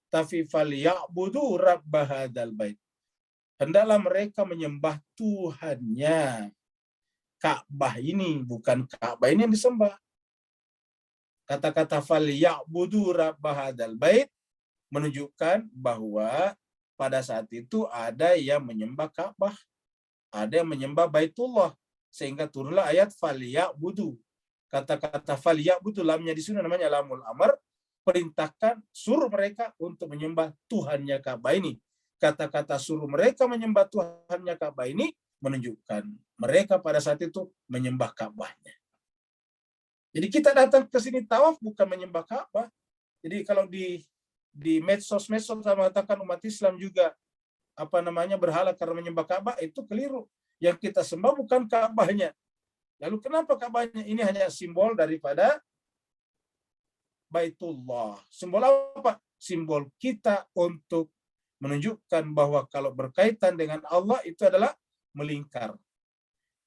Tapi falyabudu rabba hadal bait. Hendaklah mereka menyembah Tuhannya Ka'bah ini, bukan Ka'bah ini yang disembah. Kata-kata falyabudu rabba hadzal bait menunjukkan bahwa pada saat itu ada yang menyembah Ka'bah, ada yang menyembah Baitullah, sehingga turunlah ayat falyabudu. Kata-kata falyabudu, lamnya di sini namanya lamul amr, perintahkan, suruh mereka untuk menyembah Tuhannya Ka'bah ini. Kata-kata suruh mereka menyembah Tuhannya Ka'bah ini menunjukkan mereka pada saat itu menyembah Ka'bahnya. Jadi kita datang ke sini tawaf bukan menyembah Ka'bah. Jadi kalau di medsos-medsos mengatakan umat Islam juga berhala karena menyembah Ka'bah, itu keliru. Yang kita sembah bukan Ka'bahnya. Lalu kenapa Ka'bahnya? Ini hanya simbol daripada Baitullah. Simbol apa? Simbol kita untuk menunjukkan bahwa kalau berkaitan dengan Allah itu adalah melingkar.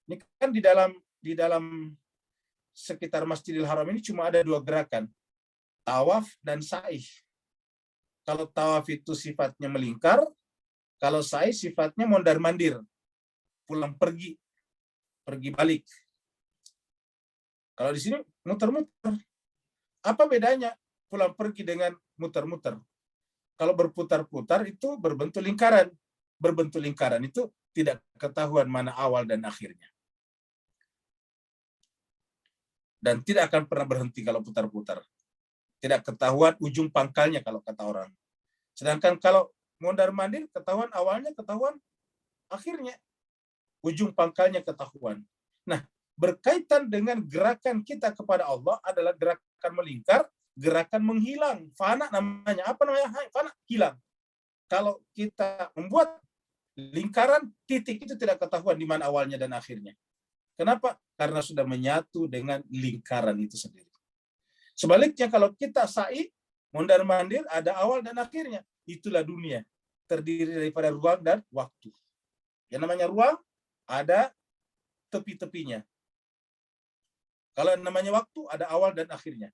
Ini kan di dalam sekitar Masjidil Haram ini cuma ada dua gerakan, tawaf dan sa'i. Kalau tawaf itu sifatnya melingkar, kalau sa'i sifatnya mondar-mandir, pulang pergi balik. Kalau di sini muter-muter. Apa bedanya pulang pergi dengan muter-muter? Kalau berputar-putar itu berbentuk lingkaran. Berbentuk lingkaran itu tidak ketahuan mana awal dan akhirnya. dan tidak akan pernah berhenti kalau putar-putar. Tidak ketahuan ujung pangkalnya kalau kata orang. Sedangkan kalau mondar-mandir ketahuan awalnya, ketahuan akhirnya. Ujung pangkalnya ketahuan. Nah, berkaitan dengan gerakan kita kepada Allah adalah gerakan melingkar, gerakan menghilang. Fana namanya. Apa namanya? Fana, hilang. Kalau kita membuat lingkaran, titik itu tidak ketahuan di mana awalnya dan akhirnya. Kenapa? Karena sudah menyatu dengan lingkaran itu sendiri. Sebaliknya kalau kita sa'i, mondar-mandir, ada awal dan akhirnya. Itulah dunia. Terdiri daripada ruang dan waktu. Yang namanya ruang, ada tepi-tepinya. Kalau yang namanya waktu, ada awal dan akhirnya.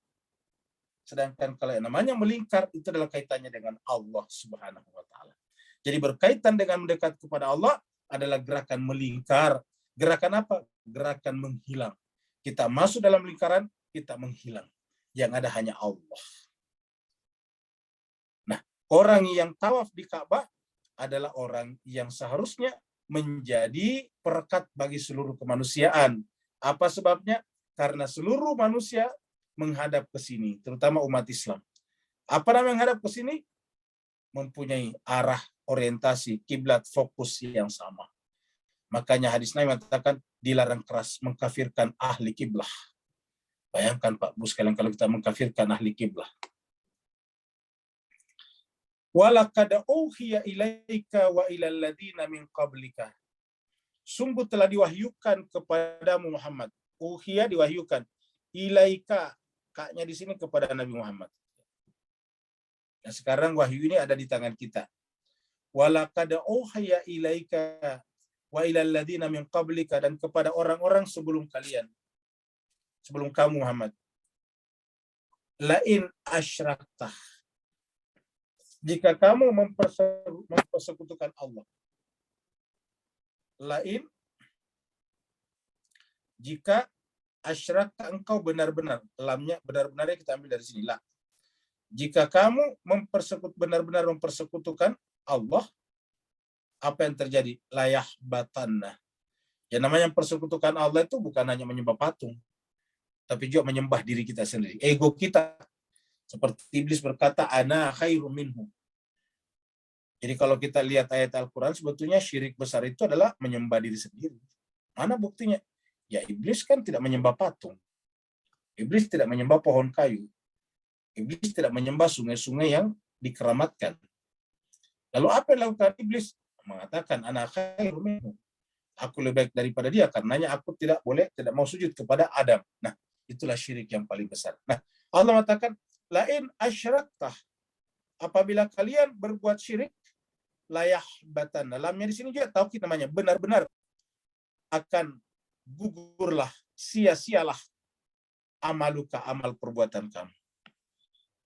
Sedangkan kalau yang namanya melingkar, itu adalah kaitannya dengan Allah Subhanahu wa Ta'ala. Jadi berkaitan dengan mendekat kepada Allah adalah gerakan melingkar. Gerakan apa? Gerakan menghilang. Kita masuk dalam lingkaran, kita menghilang. Yang ada hanya Allah. Nah, orang yang tawaf di Ka'bah adalah orang yang seharusnya menjadi perekat bagi seluruh kemanusiaan. Apa sebabnya? Karena seluruh manusia menghadap ke sini, terutama umat Islam. Apa namanya menghadap ke sini? Mempunyai arah, orientasi, kiblat, fokus yang sama. Makanya hadis Nabi mengatakan dilarang keras mengkafirkan ahli kiblah. Bayangkan Pak Bu sekalian kalau kita mengkafirkan ahli kiblah. Walaqad uhiya ilaika wa ilal ladzina min qablika. Sungguh telah diwahyukan kepadamu Muhammad. Uhiya diwahyukan. Ilaika, kaknya di sini kepada Nabi Muhammad. Nah, sekarang wahyu ini ada di tangan kita. Walaqad uhiya ilaika wa ilal ladzina min qablika, dan kepada orang-orang sebelum kalian. Sebelum kamu Muhammad. Lain asyraktah. Jika kamu mempersekutukan Allah. Lain, jika asyrakta engkau benar-benar, lamnya benar-benarnya kita ambil dari sini, la. Jika kamu benar-benar mempersekutukan Allah, apa yang terjadi? Layah batanna. Yang namanya persekutukan Allah itu bukan hanya menyembah patung, tapi juga menyembah diri kita sendiri, ego kita. Seperti iblis berkata, ana khairum minhu. Jadi kalau kita lihat ayat Al-Quran, sebetulnya syirik besar itu adalah menyembah diri sendiri. Mana buktinya? Ya iblis kan tidak menyembah patung. Iblis tidak menyembah pohon kayu. Iblis tidak menyembah sungai-sungai yang dikeramatkan. Lalu apa yang dilakukan iblis? Mengatakan, ana khairum minhu. Aku lebih baik daripada dia, karenanya aku tidak mau sujud kepada Adam. Nah, itulah syirik yang paling besar. Nah, Allah mengatakan, lain asyraktah. Apabila kalian berbuat syirik, layah batan. Dalamnya di sini juga taukid namanya, benar-benar akan gugurlah, sia-sialah amaluka, amal perbuatan kamu.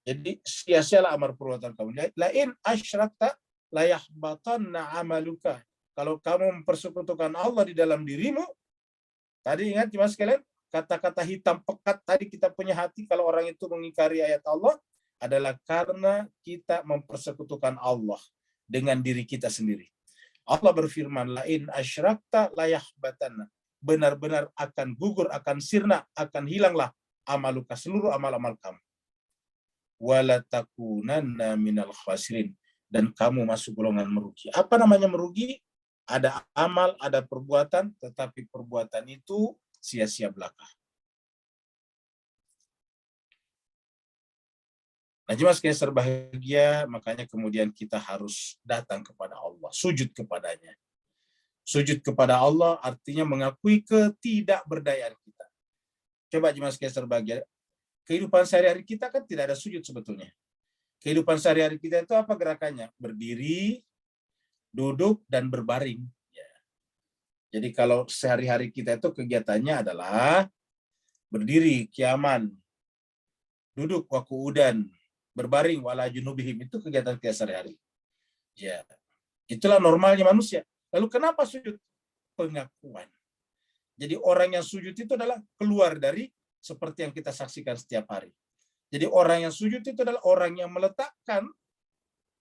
Jadi sia-sialah amal perbuatan kamu. Lain asyrakta layah batanna amaluka. Kalau kamu mempersekutukan Allah di dalam dirimu, tadi ingat Mas sekalian, kata-kata hitam pekat tadi kita punya hati kalau orang itu mengingkari ayat Allah adalah karena kita mempersekutukan Allah dengan diri kita sendiri. Allah berfirman, lain asyrakta layah batanna. Benar-benar akan gugur, akan sirna, akan hilanglah amaluka, seluruh amal-amal kamu. Wala takunanna minal khasirin. Dan kamu masuk golongan merugi. Apa namanya merugi? Ada amal, ada perbuatan, tetapi perbuatan itu sia-sia belaka. Nah, jemaah sekalian berbahagia, makanya kemudian kita harus datang kepada Allah, sujud kepadanya. Sujud kepada Allah artinya mengakui ketidakberdayaan kita. Coba jemaah sekalian berbahagia, kehidupan sehari-hari kita kan tidak ada sujud sebetulnya. Kehidupan sehari-hari kita itu apa gerakannya? Berdiri, duduk, dan berbaring. Ya. Jadi kalau sehari-hari kita itu kegiatannya adalah berdiri, qiyaman, duduk, waqu'udan, berbaring, wala junubihim. Itu kegiatan kita sehari-hari. Ya. Itulah normalnya manusia. Lalu kenapa sujud? Pengakuan. Jadi orang yang sujud itu adalah keluar dari seperti yang kita saksikan setiap hari. Jadi orang yang sujud itu adalah orang yang meletakkan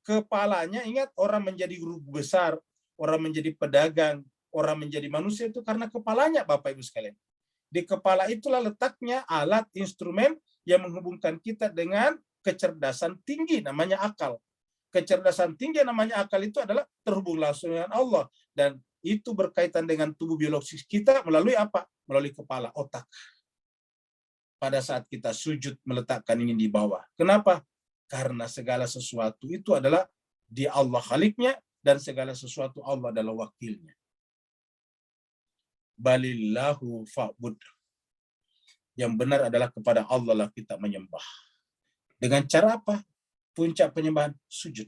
kepalanya, ingat orang menjadi guru besar, orang menjadi pedagang, orang menjadi manusia itu karena kepalanya Bapak Ibu sekalian. Di kepala itulah letaknya alat instrumen yang menghubungkan kita dengan kecerdasan tinggi, namanya akal. Kecerdasan tinggi namanya akal itu adalah terhubung langsung dengan Allah. Dan itu berkaitan dengan tubuh biologis kita melalui apa? Melalui kepala, otak. Pada saat kita sujud meletakkan ini di bawah. Kenapa? Karena segala sesuatu itu adalah di Allah khaliknya dan segala sesuatu Allah adalah wakilnya. Balillahu fa'bud. Yang benar adalah kepada Allah lah kita menyembah. Dengan cara apa? Puncak penyembahan sujud.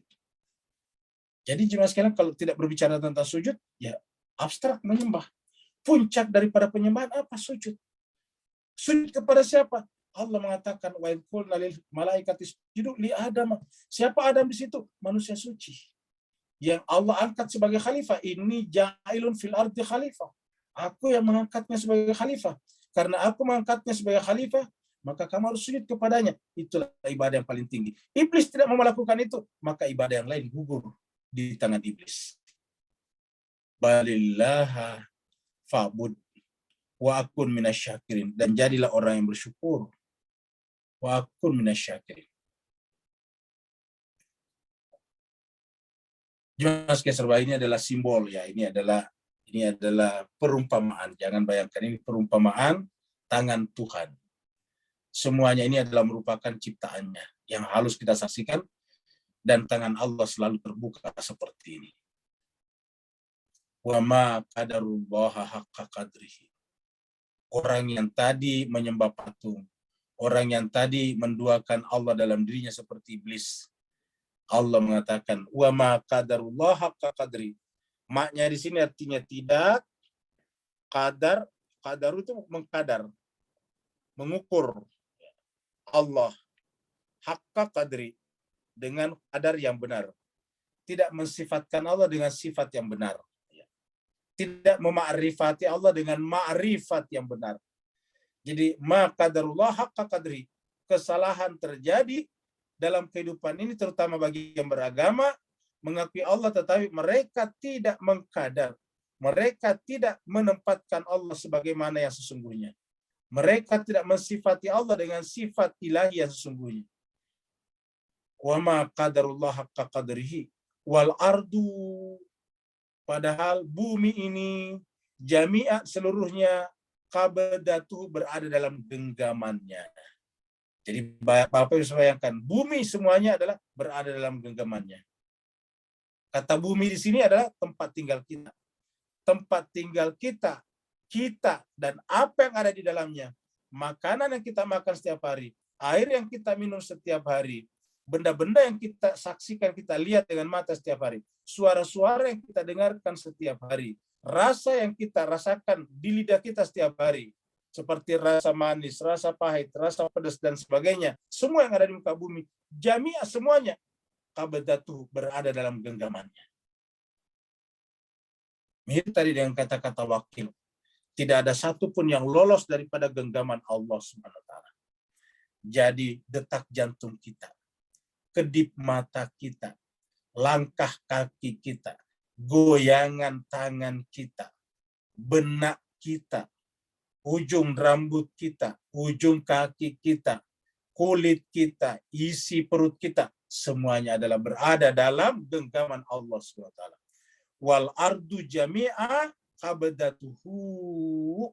Jadi jemaah sekalian, kalau tidak berbicara tentang sujud, ya abstrak menyembah. Puncak daripada penyembahan apa? Sujud. Sujud kepada siapa? Allah mengatakan wa idh qulna lil malaikati isjudu li Adam. Siapa Adam di situ? Manusia suci. Yang Allah angkat sebagai khalifah. Ini ja'ilun fil ardi khalifah. Aku yang mengangkatnya sebagai khalifah. Karena aku mengangkatnya sebagai khalifah, maka kamu harus sujud kepadanya. Itulah ibadah yang paling tinggi. Iblis tidak mau melakukan itu, maka ibadah yang lain gugur di tangan iblis. Balillaha fa'bud wa akun minasyakirin. Dan jadilah orang yang bersyukur. Wa akun minasyakirin. Jemaah sekalian, ini adalah simbol ya. Ini adalah perumpamaan. Jangan bayangkan ini perumpamaan tangan Tuhan. Semuanya ini adalah merupakan ciptaannya yang harus kita saksikan, dan tangan Allah selalu terbuka seperti ini. Wa ma qadarullaha haqqa qadrihi. Orang yang tadi menyembah patung, orang yang tadi menduakan Allah dalam dirinya seperti iblis, Allah mengatakan wa ma qadarullaha haqqa qadri. Maknya di sini artinya tidak. Qadar itu mengkadar, mengukur Allah haqqa qadri, dengan kadar yang benar. Tidak mensifatkan Allah dengan sifat yang benar. Tidak memakrifati Allah dengan ma'rifat yang benar. Jadi ma qadarullah haqqa qadri. Kesalahan terjadi dalam kehidupan ini terutama bagi yang beragama, mengakui Allah tetapi mereka tidak mengkadar. Mereka tidak menempatkan Allah sebagaimana yang sesungguhnya. Mereka tidak mensifati Allah dengan sifat ilahi yang sesungguhnya. Wa ma qadarullah haqqa qadrihi wal ardu. Padahal bumi ini jami'a seluruhnya qabdatuhu berada dalam genggamannya. Jadi Bapak bisa bayangkan, bumi semuanya adalah berada dalam genggamannya. Kata bumi di sini adalah tempat tinggal kita. Tempat tinggal kita dan apa yang ada di dalamnya, makanan yang kita makan setiap hari, air yang kita minum setiap hari, benda-benda yang kita saksikan, kita lihat dengan mata setiap hari, suara-suara yang kita dengarkan setiap hari, rasa yang kita rasakan di lidah kita setiap hari, seperti rasa manis, rasa pahit, rasa pedas, dan sebagainya, semua yang ada di muka bumi, jami'ah semuanya, qabdatuh berada dalam genggamannya. Mirip tadi dengan kata-kata wakil. Tidak ada satupun yang lolos daripada genggaman Allah SWT. Jadi detak jantung kita, kedip mata kita, langkah kaki kita, goyangan tangan kita, benak kita, ujung rambut kita, ujung kaki kita, kulit kita, isi perut kita, semuanya adalah berada dalam genggaman Allah SWT. Wal ardu jami'a qabdatuhu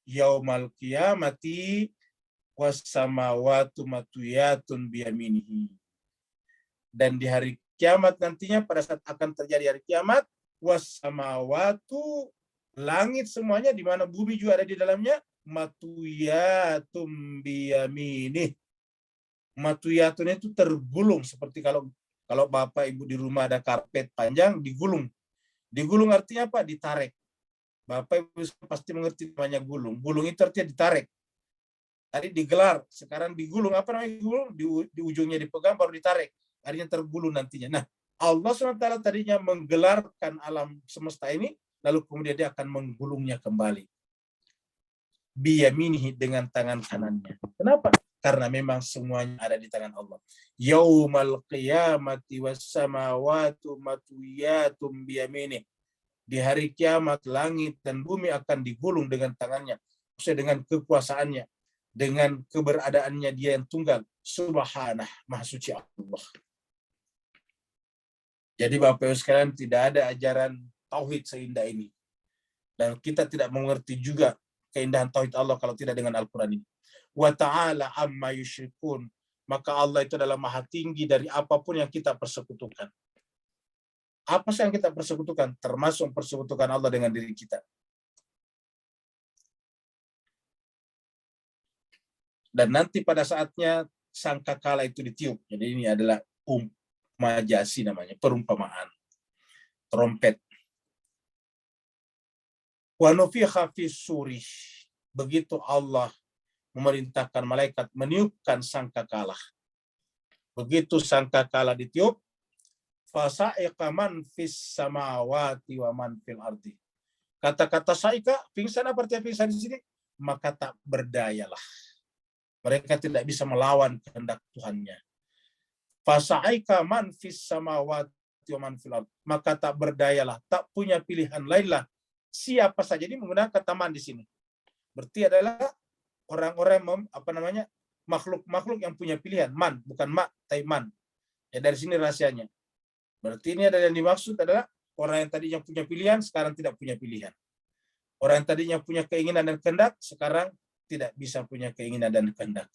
yaumal qiyamati was samawati matwiyatun biyaminihi. Dan di hari kiamat nantinya, pada saat akan terjadi hari kiamat, was samawatu, langit semuanya di mana bumi juga ada di dalamnya, matwiyatum biyaminih. Matwiyatun itu tergulung, seperti kalau Bapak Ibu di rumah ada karpet panjang digulung. Digulung artinya apa? Ditarik. Bapak Ibu pasti mengerti namanya gulung. Gulung itu artinya ditarik. Tadi digelar, sekarang digulung. Apa namanya digulung? Di ujungnya dipegang baru ditarik. Artinya tergulung nantinya. Nah, Allah SWT tadinya menggelarkan alam semesta ini, lalu kemudian dia akan menggulungnya kembali. Biyaminihi, dengan tangan kanannya. Kenapa? Karena memang semuanya ada di tangan Allah. Yaumal qiyamati was samawatu matwiyatum biyaminih. Di hari kiamat, langit dan bumi akan digulung dengan tangannya. sesuai dengan kekuasaannya, dengan keberadaannya dia yang tunggal. Subhanah, maha suci Allah. Jadi Bapak Ibu sekalian, tidak ada ajaran tauhid seindah ini. Dan kita tidak mengerti juga keindahan tauhid Allah kalau tidak dengan Al-Quran ini. Wa ta'ala amma yusyrikun. Maka Allah itu adalah maha tinggi dari apapun yang kita persekutukan. Apa sih yang kita persekutukan? Termasuk persekutukan Allah dengan diri kita. Dan nanti pada saatnya sangkakala itu ditiup. Jadi ini adalah majasi namanya, perumpamaan. Trompet. Wa nufikha fis suri. Begitu Allah memerintahkan malaikat meniupkan sangkakala. Begitu sangkakala ditiup, fasa'iqa man fis samawati wa man fil ardi. Kata-kata sa'iqa, pingsan, apa artinya pingsan di sini? Maka tak berdayalah. Mereka tidak bisa melawan kehendak Tuhannya. Fasa'iqa man fis samawati wa man fil ardi. Maka tak berdayalah, tak punya pilihan lainlah. Siapa saja, ini menggunakan kata man di sini. Berarti adalah orang-orang makhluk-makhluk yang punya pilihan. Man, bukan mak, tapi man. Ya, dari sini rahasianya. Berarti ini adalah yang dimaksud adalah orang yang tadinya punya pilihan, sekarang tidak punya pilihan. Orang yang tadinya punya keinginan dan kehendak, sekarang tidak bisa punya keinginan dan kehendak.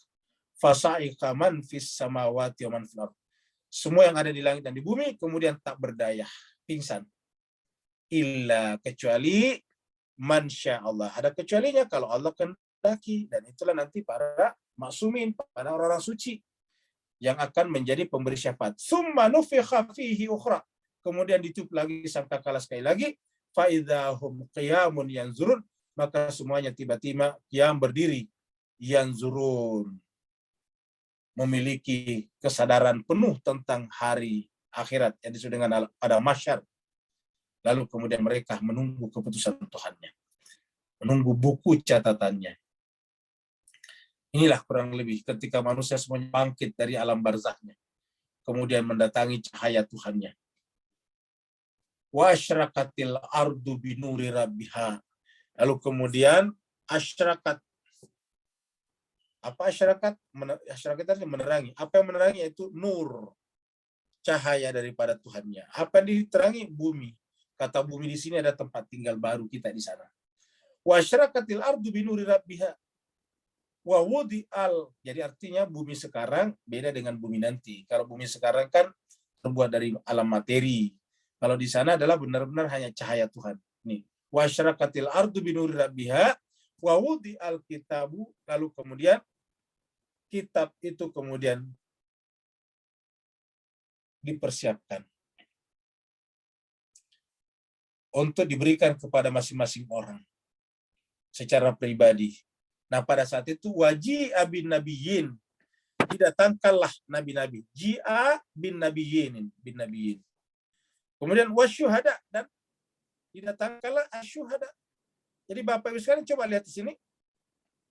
Fasa'iqa man fis samawati wa man fil ardh. Semua yang ada di langit dan di bumi kemudian tak berdaya, pingsan. Illa, kecuali man sya Allah. Ada kecualinya kalau Allah kehendaki, dan itulah nanti para maksumin, para orang-orang suci yang akan menjadi pemberi syafaat. Summa nufikha fihi ukhra. Kemudian ditiup lagi sangkakala sekali lagi. Fa idzahum qiyamun yanzurun. Maka semuanya tiba-tiba yang berdiri, yanzurun, memiliki kesadaran penuh tentang hari akhirat yang disebut dengan ada mahsyar. Lalu kemudian mereka menunggu keputusan Tuhannya, menunggu buku catatannya. Inilah kurang lebih ketika manusia semuanya bangkit dari alam barzahnya, kemudian mendatangi cahaya Tuhannya. Wa asyraqatil ardu binuri rabbiha. Lalu kemudian asyrakat. Apa asyrakat? Asyrakat itu menerangi. Apa yang menerangi? Yaitu nur, cahaya daripada Tuhannya. Apa yang diterangi? Bumi. Kata bumi di sini ada tempat tinggal baru kita di sana. Wa asyraqatil ardu binuri rabbiha. Wa wudi'al. Jadi artinya bumi sekarang beda dengan bumi nanti. Kalau bumi sekarang kan terbuat dari alam materi. Kalau di sana adalah benar-benar hanya cahaya Tuhan. Nih. Wa asyraqatil ardu binuri rabbiha wa wudi'al kitabu. Lalu kemudian kitab itu kemudian dipersiapkan untuk diberikan kepada masing-masing orang secara pribadi. Nah, pada saat itu waji'a bin nabiyyin, didatangkanlah nabi-nabi. Ji'a bin nabiyyin, bin nabiyyin. Kemudian wasyuhada, dan didatangkanlah asyuhada. Jadi Bapak Ibu sekalian coba lihat di sini.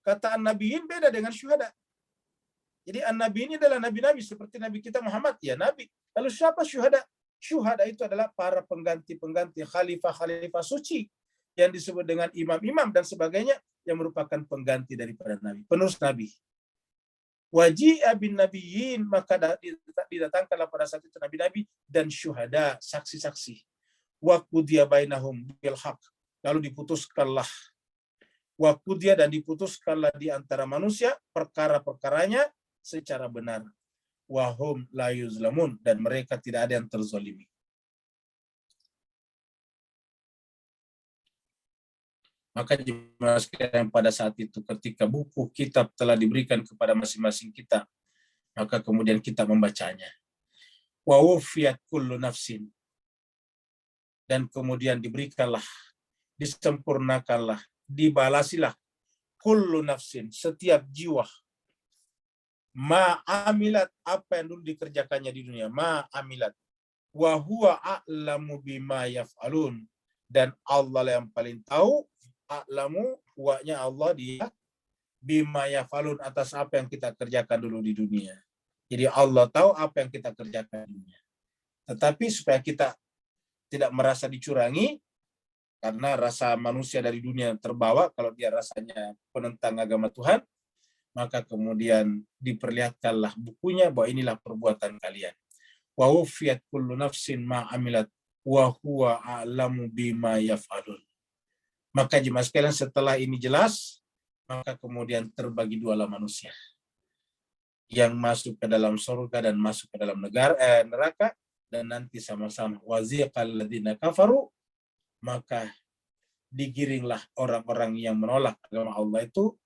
Kata an-nabiyyin beda dengan syuhada. Jadi an-nabiyyin adalah nabi-nabi seperti nabi kita Muhammad, ya nabi. Lalu siapa syuhada? Syuhada itu adalah para pengganti-pengganti, khalifah-khalifah suci yang disebut dengan imam-imam dan sebagainya, yang merupakan pengganti daripada nabi, penerus nabi. Waji'a bin nabiyyin, maka didatangkanlah pada saat itu nabi-nabi dan syuhada, saksi-saksi. Wa qudiya bainahum bil haq. Lalu diputuskanlah, wa qudiya, dan diputuskanlah di antara manusia perkara-perkaranya secara benar. Wa hum la yuzlamun, dan mereka tidak ada yang terzalimi. Maka jemaah sekalian, pada saat itu ketika buku kitab telah diberikan kepada masing-masing kita, maka kemudian kita membacanya. Wa wufiyat kullu nafsin, dan kemudian diberikanlah, disempurnakanlah, dibalasilah kullu nafsin, setiap jiwa, ma'amilat, apa yang dulu dikerjakannya di dunia, ma'amilat, wa huwa a'lamu bima yaf'alun, dan Allah yang paling tahu, a'lamu, huwanya Allah, dia, bima yaf'alun, atas apa yang kita kerjakan dulu di dunia. Jadi Allah tahu apa yang kita kerjakan di dunia. Tetapi supaya kita tidak merasa dicurangi, karena rasa manusia dari dunia terbawa kalau dia rasanya penentang agama Tuhan, maka kemudian diperlihatkanlah bukunya bahwa inilah perbuatan kalian. Wa wufiyat kullu nafsin ma amilat wa huwa a'lamu bima yaf'alun. Maka jemaah sekalian, setelah ini jelas, maka kemudian terbagi dualah manusia. Yang masuk ke dalam surga dan masuk ke dalam neraka, dan nanti sama-sama waziqal ladzina kafaru, maka digiringlah orang-orang yang menolak agama Allah itu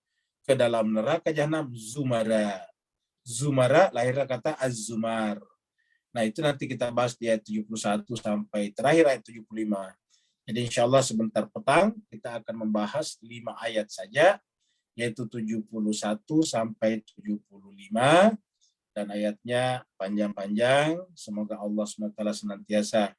ke dalam neraka jahanam zumara. Zumara lahirnya kata az-zumar. Nah, itu nanti kita bahas di ayat 71 sampai terakhir ayat 75. Jadi insya Allah sebentar petang kita akan membahas 5 ayat saja, yaitu 71 sampai 75, dan ayatnya panjang-panjang. Semoga Allah SWT senantiasa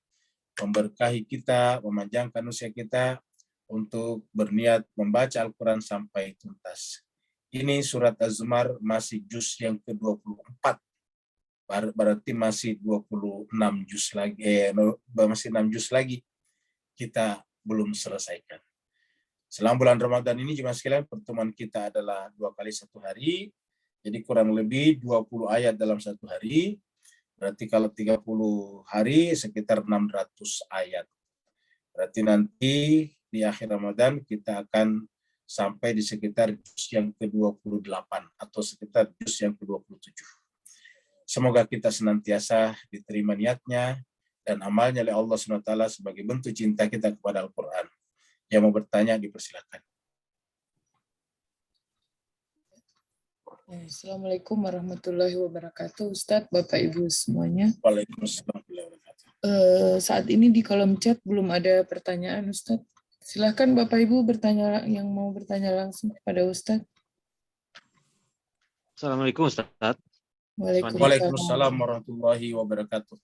memberkahi kita, memanjangkan usia kita untuk berniat membaca Al-Quran sampai tuntas. Ini surat Az-Zumar masih juz yang ke-24. Berarti masih 26 juz lagi, masih 6 juz lagi kita belum selesaikan. Selama bulan Ramadan ini jemaah sekalian, pertemuan kita adalah 2 kali 1 hari. Jadi kurang lebih 20 ayat dalam 1 hari. Berarti kalau 30 hari sekitar 600 ayat. Berarti nanti di akhir Ramadan kita akan sampai di sekitar juz yang ke-28 atau sekitar juz yang ke-27. Semoga kita senantiasa diterima niatnya dan amalnya oleh Allah SWT sebagai bentuk cinta kita kepada Al-Quran. Yang mau bertanya dipersilakan. Assalamualaikum warahmatullahi wabarakatuh, Ustadz, Bapak Ibu semuanya. Waalaikumsalam warahmatullahi wabarakatuh. Saat ini di kolom chat belum ada pertanyaan, Ustadz. Silahkan Bapak Ibu bertanya, yang mau bertanya langsung kepada Ustadz. Assalamualaikum Ustaz. Waalaikumsalam warahmatullahi wabarakatuh.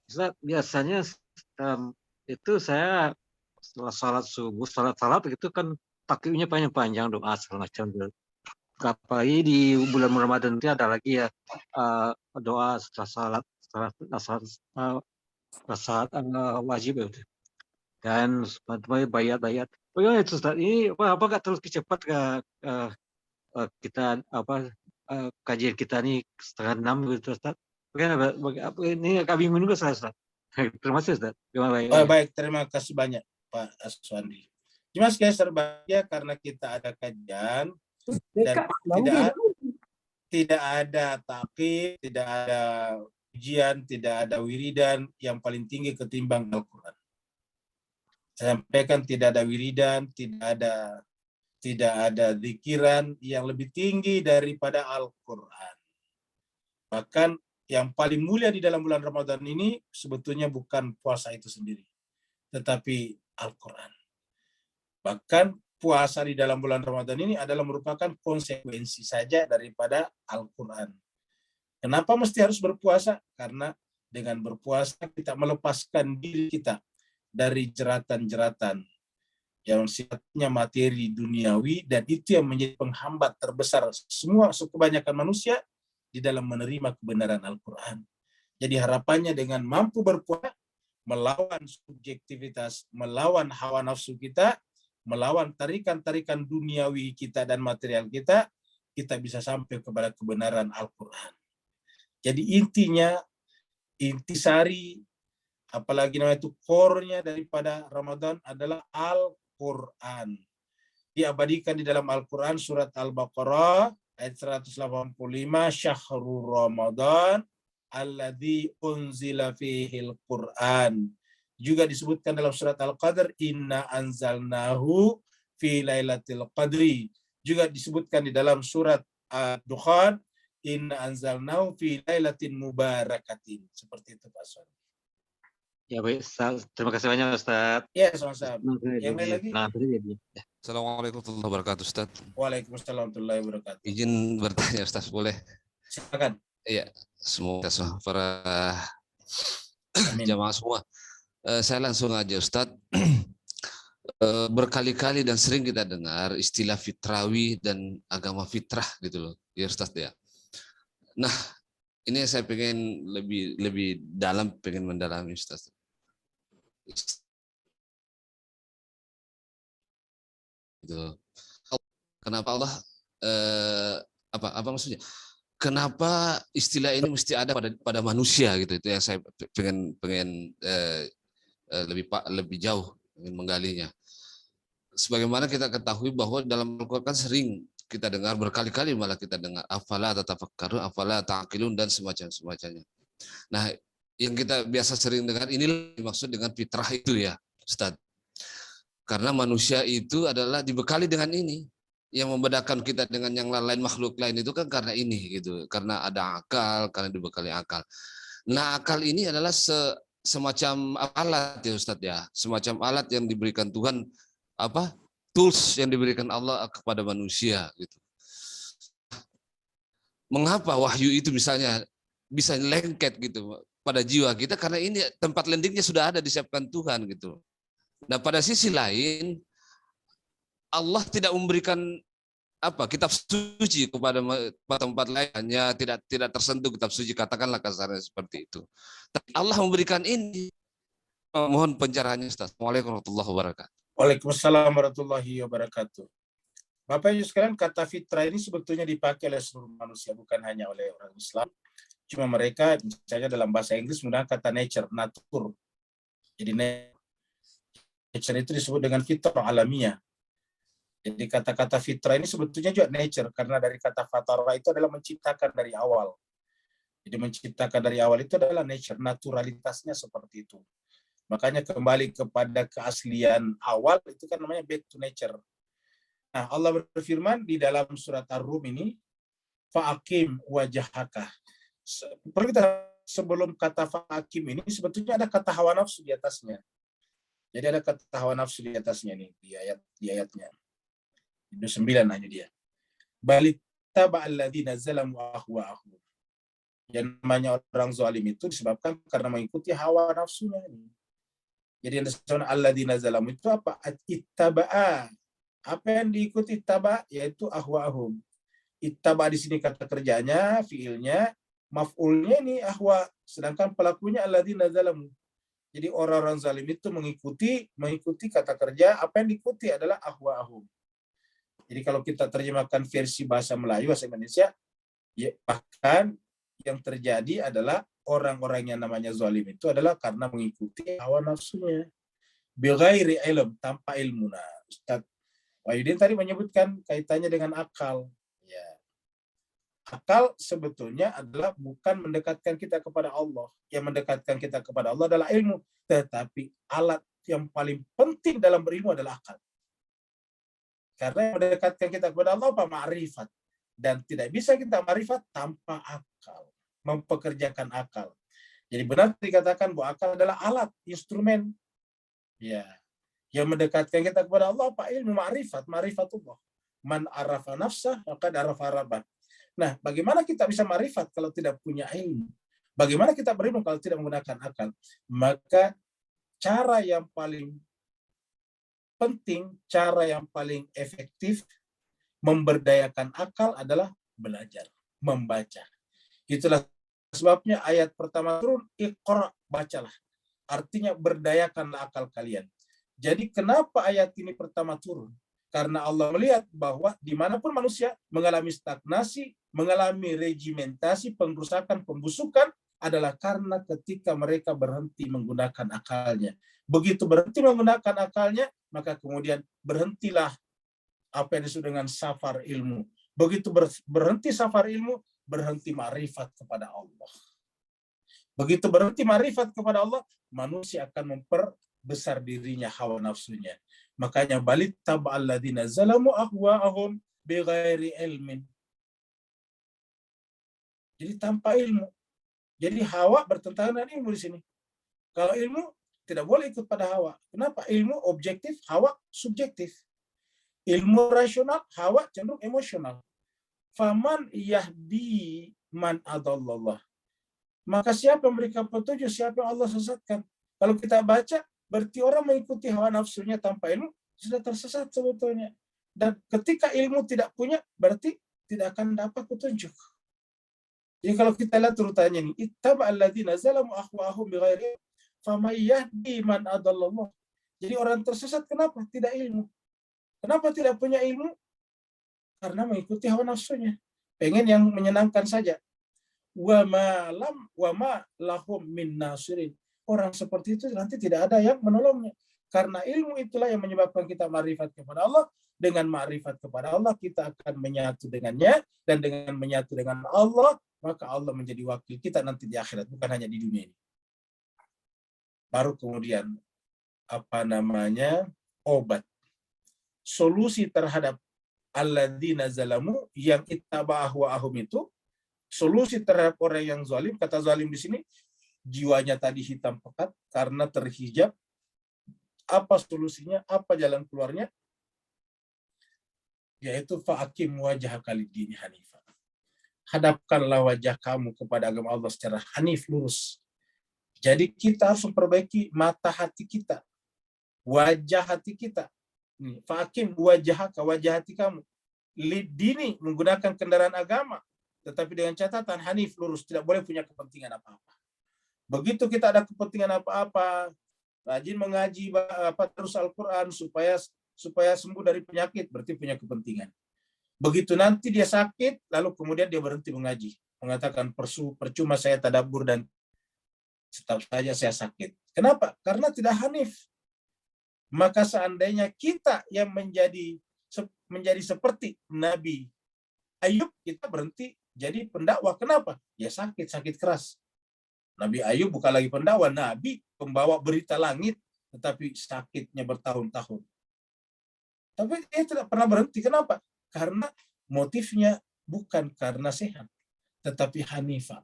Ustaz, biasanya itu saya setelah salat subuh, salat itu kan takbirnya panjang-panjang, doa segala macam. Apalagi di bulan Ramadan itu ada lagi ya doa setelah salat wajib itu. Dan bayat-bayat. Oh ya itu Ustaz, ini apa nggak terlalu cepat kita kajian kita nih 5:30 gitu Ustaz. Ini kami bingung juga Ustaz. Terima kasih Ustaz. Baik, terima kasih banyak Pak Aswandi. Cuma sekali terbahagia karena kita ada kajian dan tidak ada takbir, tidak ada ujian, tidak ada wiridan yang paling tinggi ketimbang Al-Quran. Saya sampaikan tidak ada wiridan, tidak ada zikiran yang lebih tinggi daripada Al-Quran. Bahkan yang paling mulia di dalam bulan Ramadan ini sebetulnya bukan puasa itu sendiri, tetapi Al-Quran. Bahkan puasa di dalam bulan Ramadan ini adalah merupakan konsekuensi saja daripada Al-Quran. Kenapa mesti harus berpuasa? Karena dengan berpuasa kita melepaskan diri kita dari jeratan-jeratan yang sifatnya materi duniawi, dan itu yang menjadi penghambat terbesar kebanyakan manusia di dalam menerima kebenaran Al-Quran. Jadi harapannya dengan mampu berpuasa, melawan subjektivitas, melawan hawa nafsu kita, melawan tarikan-tarikan duniawi kita dan material kita, kita bisa sampai kepada kebenaran Al-Quran. Jadi intisari, apalagi namanya itu core-nya daripada Ramadan adalah Al-Quran. Diabadikan di dalam Al-Quran surat Al-Baqarah ayat 185, Syahrul Ramadan alladzi unzila fihil Quran. Juga disebutkan dalam surat Al-Qadr, inna anzalnahu fi lailatul qadri. Juga disebutkan di dalam surat Ad-Dukhan, inna anzalnahu fi lailatin mubarakatin. Seperti itu Pak Son. Ya baik, terima kasih banyak Ustaz. Ya, sama-sama. Yang lain lagi? Assalamualaikum warahmatullahi wabarakatuh, Ustaz. Waalaikumsalam warahmatullahi wabarakatuh. Izin bertanya, Ustaz, boleh? Silakan. Iya, semoga para Amin. jamaah semua. Saya langsung aja, Ustaz. Berkali-kali dan sering kita dengar istilah fitrawi dan agama fitrah gitu loh, ya Ustaz ya. Nah, ini saya pengen lebih dalam, pengen mendalami Ustaz. gitu. Kenapa Allah apa maksudnya? Kenapa istilah ini mesti ada pada manusia gitu? Itu yang saya pengen lebih jauh menggalinya. Sebagaimana kita ketahui bahwa dalam Al-Quran sering kita dengar, berkali-kali malah kita dengar afala tatafakkarun, afala ta'qilun dan semacamnya. Nah, yang kita biasa sering dengar ini dimaksud dengan fitrah itu ya, Ustaz. Karena manusia itu adalah dibekali dengan ini. Yang membedakan kita dengan yang lain makhluk lain itu kan karena ini gitu, karena ada akal, karena dibekali akal. Nah, akal ini adalah semacam alat ya Ustadz ya, semacam alat yang diberikan Tuhan, tools yang diberikan Allah kepada manusia gitu. Mengapa wahyu itu misalnya bisa lengket gitu pada jiwa kita, karena ini tempat landingnya sudah ada disiapkan Tuhan gitu. Nah, pada sisi lain Allah tidak memberikan kitab suci kepada tempat lainnya, tidak tersentuh kitab suci, katakanlah kasarnya seperti itu. Tapi Allah memberikan ini. Mohon pencerahannya Ustaz. Waalaikumsalam warahmatullahi wabarakatuh. Waalaikumsalam warahmatullahi wabarakatuh. Bapak Ibu sekalian, kata fitrah ini sebetulnya dipakai oleh seluruh manusia, bukan hanya oleh orang Islam. Cuma mereka misalnya dalam bahasa Inggris menggunakan kata nature, natur. Jadi nature itu disebut dengan fitrah alamiah. Jadi kata-kata fitrah ini sebetulnya juga nature, karena dari kata fatara itu adalah menciptakan dari awal. Jadi menciptakan dari awal itu adalah nature, naturalitasnya seperti itu. Makanya kembali kepada keaslian awal itu kan namanya back to nature. Nah, Allah berfirman di dalam surat Ar-Rum ini, fa'akim wajhaka. Sebelum kata fa'akim ini sebetulnya ada kata hawa nafsu di atasnya. Jadi ada kata hawa nafsu di atasnya nih di ayatnya. Itu 9 hanya dia. Balik taba'alladzina zalamu ahwa'ahum. Yang namanya orang zalim itu disebabkan karena mengikuti hawa nafsunya ini. Jadi yang disebut alladzina zalamu itu apa? Ittaba'a. Apa yang diikuti ittaba? Yaitu ahwa'ahum. Ittaba di sini kata kerjanya, fiilnya, maf'ulnya ini ahwa, sedangkan pelakunya alladzina zalamu. Jadi orang-orang zalim itu mengikuti kata kerja, apa yang diikuti adalah ahwa'ahum. Jadi kalau kita terjemahkan versi bahasa Melayu, bahasa Indonesia, ya, bahkan yang terjadi adalah orang-orang yang namanya zalim itu adalah karena mengikuti hawa nafsunya. Bighairi ilm, tanpa ilmu. Nah, Ustaz Wahyudin tadi menyebutkan kaitannya dengan akal. Ya. Akal sebetulnya adalah bukan mendekatkan kita kepada Allah. Yang mendekatkan kita kepada Allah adalah ilmu. Tetapi alat yang paling penting dalam berilmu adalah akal. Karena yang mendekatkan kita kepada Allah apa? Ma'rifat. Dan tidak bisa kita ma'rifat tanpa akal. Mempekerjakan akal. Jadi benar dikatakan bahwa akal adalah alat, instrumen. Ya. Yang mendekatkan kita kepada Allah apa? Ilmu ma'rifat. Ma'rifatullah. Man arafa nafsah, maka arafa rabbah. Nah, bagaimana kita bisa ma'rifat kalau tidak punya ilmu? Bagaimana kita berilmu kalau tidak menggunakan akal? Maka cara yang paling penting, cara yang paling efektif memberdayakan akal adalah belajar, membaca. Itulah sebabnya ayat pertama turun, Iqra, bacalah. Artinya berdayakanlah akal kalian. Jadi kenapa ayat ini pertama turun? Karena Allah melihat bahwa dimanapun manusia mengalami stagnasi, mengalami regimentasi, pengrusakan, pembusukan, adalah karena ketika mereka berhenti menggunakan akalnya. Begitu berhenti menggunakan akalnya, maka kemudian berhentilah apa yang disebut dengan safar ilmu. Begitu berhenti safar ilmu, berhenti ma'rifat kepada Allah. Begitu berhenti ma'rifat kepada Allah, manusia akan memperbesar dirinya hawa nafsunya. Makanya balik taba'alladzina zalamu ahwa'ahum bighairi ilmin. Jadi tanpa ilmu. Jadi hawa bertentangan dengan ilmu di sini. Kalau ilmu tidak boleh ikut pada hawa. Kenapa? Ilmu objektif, hawa subjektif. Ilmu rasional, hawa cenderung emosional. Faman yahdi man adallallah. Maka siapa yang memberikan petunjuk, siapa yang Allah sesatkan. Kalau kita baca, berarti orang mengikuti hawa nafsunya tanpa ilmu, sudah tersesat sebetulnya. Dan ketika ilmu tidak punya, berarti tidak akan dapat petunjuk. Jadi kalau kita lihat urutannya ini, ittaba'alladzina zalamu ahwa'ahum bighairi faman yahdi man adallallah. Jadi orang tersesat kenapa? Tidak ilmu. Kenapa tidak punya ilmu? Karena mengikuti hawa nafsunya. Pengen yang menyenangkan saja. Wa ma lahum min nasirin. Orang seperti itu nanti tidak ada yang menolongnya. Karena ilmu itulah yang menyebabkan kita ma'rifat kepada Allah. Dengan ma'rifat kepada Allah, kita akan menyatu dengannya. Dan dengan menyatu dengan Allah, maka Allah menjadi wakil kita nanti di akhirat. Bukan hanya di dunia ini. Baru kemudian, obat. Solusi terhadap alladzina zalamu yang ittaba'ahu ahum itu, solusi terhadap orang yang zalim, kata zalim di sini, jiwanya tadi hitam pekat karena terhijab. Apa solusinya? Apa jalan keluarnya? Yaitu fa'akim wajah kalidini hanifah. Hadapkanlah wajah kamu kepada agama Allah secara hanif, lurus. Jadi kita harus memperbaiki mata hati kita, wajah hati kita. Fa'akim wajah hati kamu. Lidini, menggunakan kendaraan agama, tetapi dengan catatan hanif, lurus, tidak boleh punya kepentingan apa-apa. Begitu kita ada kepentingan apa-apa, rajin mengaji terus Al-Quran supaya sembuh dari penyakit, berarti punya kepentingan. Begitu nanti dia sakit, lalu kemudian dia berhenti mengaji, mengatakan percuma saya tadabbur dan tetap saja saya sakit. Kenapa? Karena tidak hanif. Maka seandainya kita yang menjadi seperti Nabi Ayub, kita berhenti jadi pendakwah. Kenapa? Ya sakit keras. Nabi Ayub bukan lagi pendakwah, Nabi pembawa berita langit, tetapi sakitnya bertahun-tahun. Tapi dia tidak pernah berhenti. Kenapa? Karena motifnya bukan karena sehat, tetapi hanifah.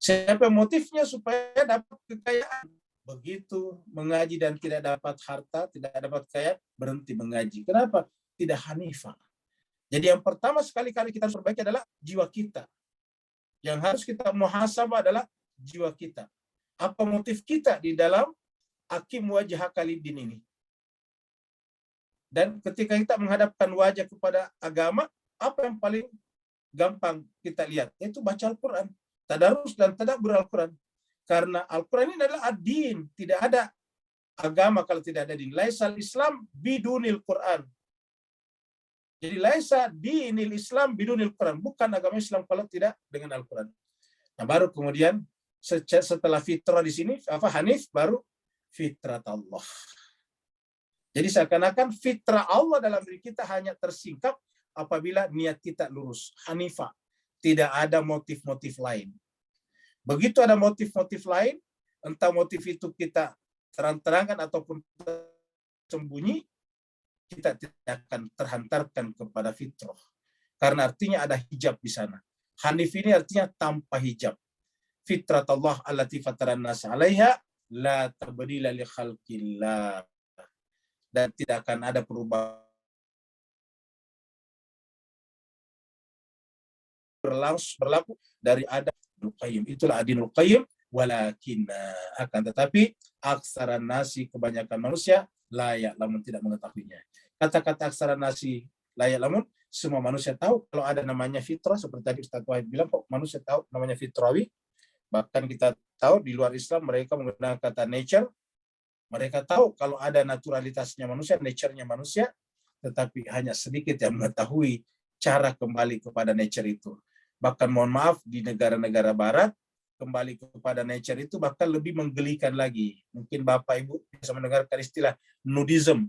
Siapa motifnya? Supaya dapat kekayaan. Begitu mengaji dan tidak dapat harta, tidak dapat kaya, berhenti mengaji. Kenapa? Tidak hanifah. Jadi yang pertama sekali-kali kita harus perbaiki adalah jiwa kita. Yang harus kita muhasabah adalah jiwa kita. Apa motif kita di dalam akim wajah kalidin ini? Dan ketika kita menghadapkan wajah kepada agama, apa yang paling gampang kita lihat? Yaitu baca Al-Quran. Tadarus dan tadabbur Al-Quran. Karena Al-Quran ini adalah ad-din. Tidak ada agama kalau tidak ada din. Laisal Islam bidunil Quran. Jadi laisa dinil Islam bidunil Quran. Bukan agama Islam kalau tidak dengan Al-Quran. Nah, baru kemudian setelah fitrah di sini, hanif, baru fitrat Allah. Jadi seakan-akan fitrah Allah dalam diri kita hanya tersingkap apabila niat kita lurus. Hanifah. Tidak ada motif-motif lain. Begitu ada motif-motif lain, entah motif itu kita terang-terangan ataupun sembunyi, kita tidak akan terhantarkan kepada fitrah. Karena artinya ada hijab di sana. Hanif ini artinya tanpa hijab. Fitrat Allah allati fataran nas 'alaiha la tabdila li khalqillah. Dan tidak akan ada perubahan berlaku dari Adam. Qayyim. Itulah adinul qayyim, walakin akan tetapi aksaran nasi, kebanyakan manusia layak lamun tidak mengetahuinya. Kata-kata aksaran nasi layak lamun, semua manusia tahu kalau ada namanya fitrah, seperti tadi Ustaz Wahid bilang, kok manusia tahu namanya fitrawi. Bahkan kita tahu di luar Islam mereka menggunakan kata nature. Mereka tahu kalau ada naturalitasnya manusia, nature-nya manusia, tetapi hanya sedikit yang mengetahui cara kembali kepada nature itu. Bahkan mohon maaf, di negara-negara barat, kembali kepada nature itu bahkan lebih menggelikan lagi. Mungkin Bapak Ibu bisa mendengarkan istilah nudism.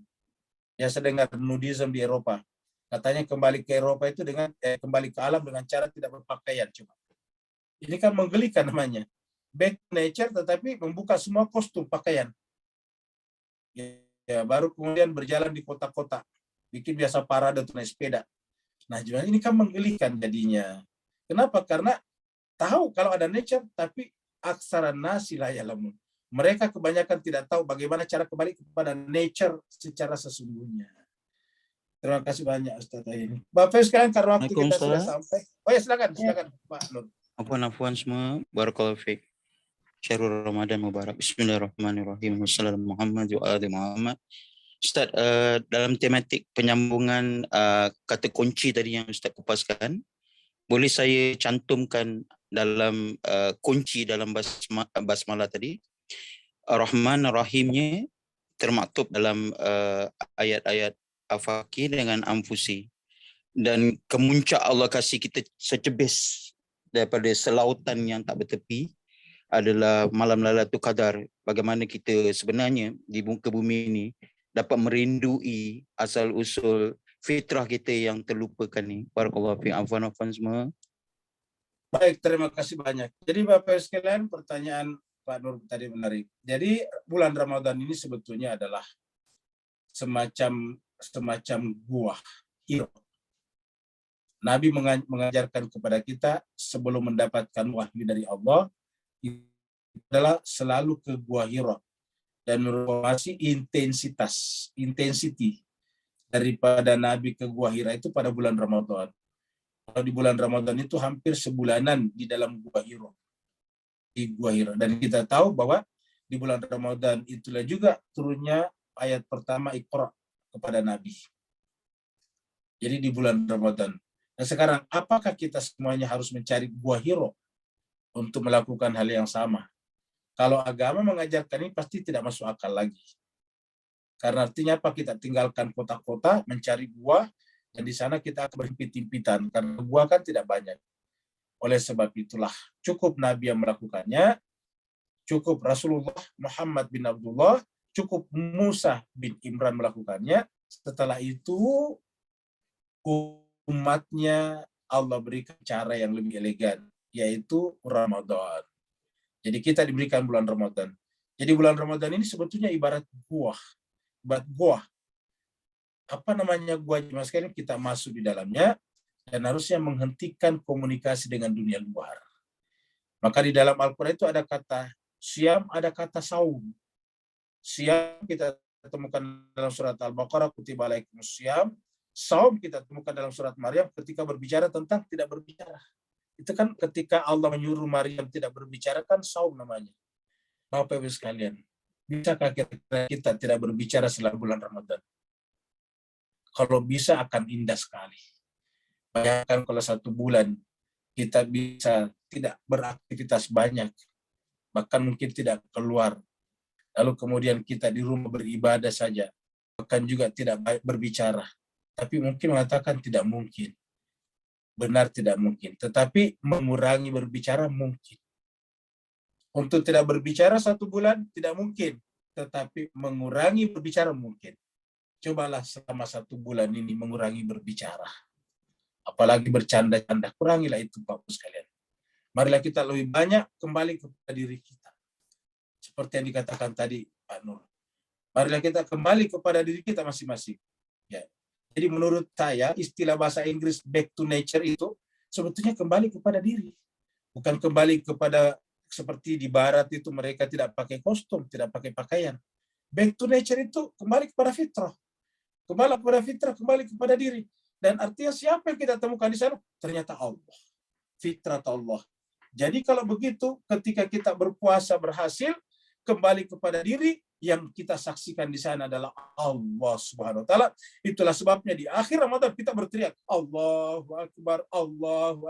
Ya, saya dengar nudism di Eropa. Katanya kembali ke Eropa itu dengan kembali ke alam dengan cara tidak berpakaian. Cuma ini kan menggelikan namanya. Back to nature tetapi membuka semua kostum pakaian. Ya, baru kemudian berjalan di kota-kota. Bikin biasa parade untuk naik sepeda. Nah, ini kan menggelikan jadinya. Kenapa? Karena tahu kalau ada nature, tapi aksaran nasi la ya'lamun. Mereka kebanyakan tidak tahu bagaimana cara kembali kepada nature secara sesungguhnya. Terima kasih banyak Ustaz ini. Bapak sekalian, karena waktu kita sudah sampai. Oh ya, silakan Pak Nur. Afwan semua. Barakallahu fiik. Syahrul Ramadan Mubarak. Bismillahirrahmanirrahim. Wassalamualaikum warahmatullahi wabarakatuh. Ustaz, dalam tematik penyambungan kata kunci tadi yang Ustaz kupaskan, boleh saya cantumkan dalam kunci dalam basmalah tadi, Rahman Rahimnya termaktub dalam ayat-ayat afaki dengan anfusi. Dan kemuncak Allah kasih kita secebis daripada selautan yang tak bertepi adalah malam Lailatul Qadar. Bagaimana kita sebenarnya di muka bumi ini dapat merindui asal usul fitrah kita yang terlupakan ni. Barakallahu fiik. Afwan semua. Baik, terima kasih banyak. Jadi Bapak sekalian, pertanyaan Pak Nur tadi menarik. Jadi bulan Ramadan ini sebetulnya adalah semacam buah hiro. Nabi mengajarkan kepada kita sebelum mendapatkan wahyu dari Allah adalah selalu ke buah hiro dan informasi intensity daripada Nabi ke Gua Hira itu pada bulan Ramadan. Kalau di bulan Ramadan itu hampir sebulanan di dalam Gua Hira. Di Gua Hira. Dan kita tahu bahwa di bulan Ramadan itulah juga turunnya ayat pertama Iqra kepada Nabi. Jadi di bulan Ramadan. Nah sekarang apakah kita semuanya harus mencari Gua Hira untuk melakukan hal yang sama? Kalau agama mengajarkan ini pasti tidak masuk akal lagi. Karena artinya apa? Kita tinggalkan kota-kota, mencari buah, dan di sana kita akan berhimpit-himpitan. Karena buah kan tidak banyak. Oleh sebab itulah, cukup Nabi yang melakukannya, cukup Rasulullah Muhammad bin Abdullah, cukup Musa bin Imran melakukannya. Setelah itu, umatnya Allah berikan cara yang lebih elegan, yaitu Ramadan. Jadi kita diberikan bulan Ramadan. Jadi bulan Ramadan ini sebetulnya ibarat buah. Apa namanya buah? Mas sekalian, kita masuk di dalamnya dan harusnya menghentikan komunikasi dengan dunia luar. Maka di dalam Al-Quran itu ada kata siam, ada kata saum. Siam kita temukan dalam surat Al-Baqarah, kutiba alaikumus syiyam. Saum kita temukan dalam surat Maryam ketika berbicara tentang tidak berbicara. Itu kan ketika Allah menyuruh Maryam tidak berbicara, kan saum namanya. Bapak Ibu sekalian, bisakah kita tidak berbicara selama bulan Ramadan? Kalau bisa akan indah sekali. Bayangkan kalau 1 bulan kita bisa tidak beraktivitas banyak, bahkan mungkin tidak keluar. Lalu kemudian kita di rumah beribadah saja, bahkan juga tidak berbicara. Tapi mungkin mengatakan tidak mungkin. Benar tidak mungkin. Tetapi mengurangi berbicara mungkin. Untuk tidak berbicara 1 bulan tidak mungkin. Tetapi mengurangi berbicara mungkin. Cobalah selama 1 bulan ini mengurangi berbicara. Apalagi bercanda-canda. Kurangilah itu Bapak sekalian. Marilah kita lebih banyak kembali kepada diri kita. Seperti yang dikatakan tadi Pak Nur. Marilah kita kembali kepada diri kita masing-masing. Ya. Jadi menurut saya istilah bahasa Inggris back to nature itu sebetulnya kembali kepada diri. Bukan kembali kepada seperti di barat itu mereka tidak pakai kostum, tidak pakai pakaian. Back to nature itu kembali kepada fitrah. Kembali kepada fitrah, kembali kepada diri. Dan artinya siapa yang kita temukan di sana? Ternyata Allah. Fitrah Allah. Jadi kalau begitu ketika kita berpuasa berhasil, kembali kepada diri, yang kita saksikan di sana adalah Allah Subhanahu wa taala. Itulah sebabnya di akhir Ramadan kita berteriak Allahu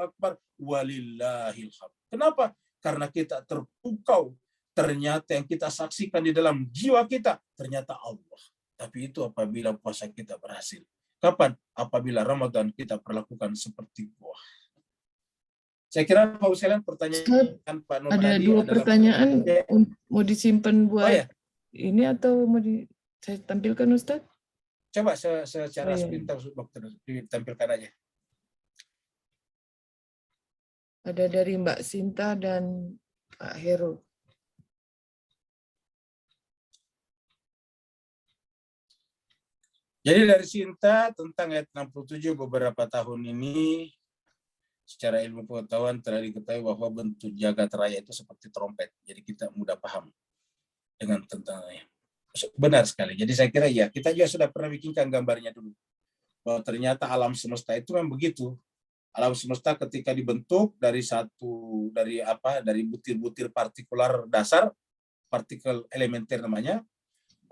Akbar, walillahil hamd. Kenapa? Karena kita terpukau. Ternyata yang kita saksikan di dalam jiwa kita ternyata Allah. Tapi itu apabila puasa kita berhasil. Kapan? Apabila Ramadan kita perlakukan seperti buah. Saya kira Pak sekalian pertanyaan Pak Nur ada tadi 2 pertanyaan mau disimpan buat ya? ini atau mau saya tampilkan Ustaz? Coba secara sepintas dokter ditampilkan aja. Ada dari Mbak Sinta dan Pak Heru. Jadi dari Sinta tentang ayat 67 beberapa tahun ini secara ilmu pengetahuan telah diketahui bahwa bentuk jagat raya itu seperti trompet. Jadi kita mudah paham dengan tentangnya. Benar sekali. Jadi saya kira ya, kita juga sudah pernah bikinkan gambarnya dulu. Bahwa ternyata alam semesta itu memang begitu. Alam semesta ketika dibentuk dari butir-butir partikular dasar, partikel elementer namanya,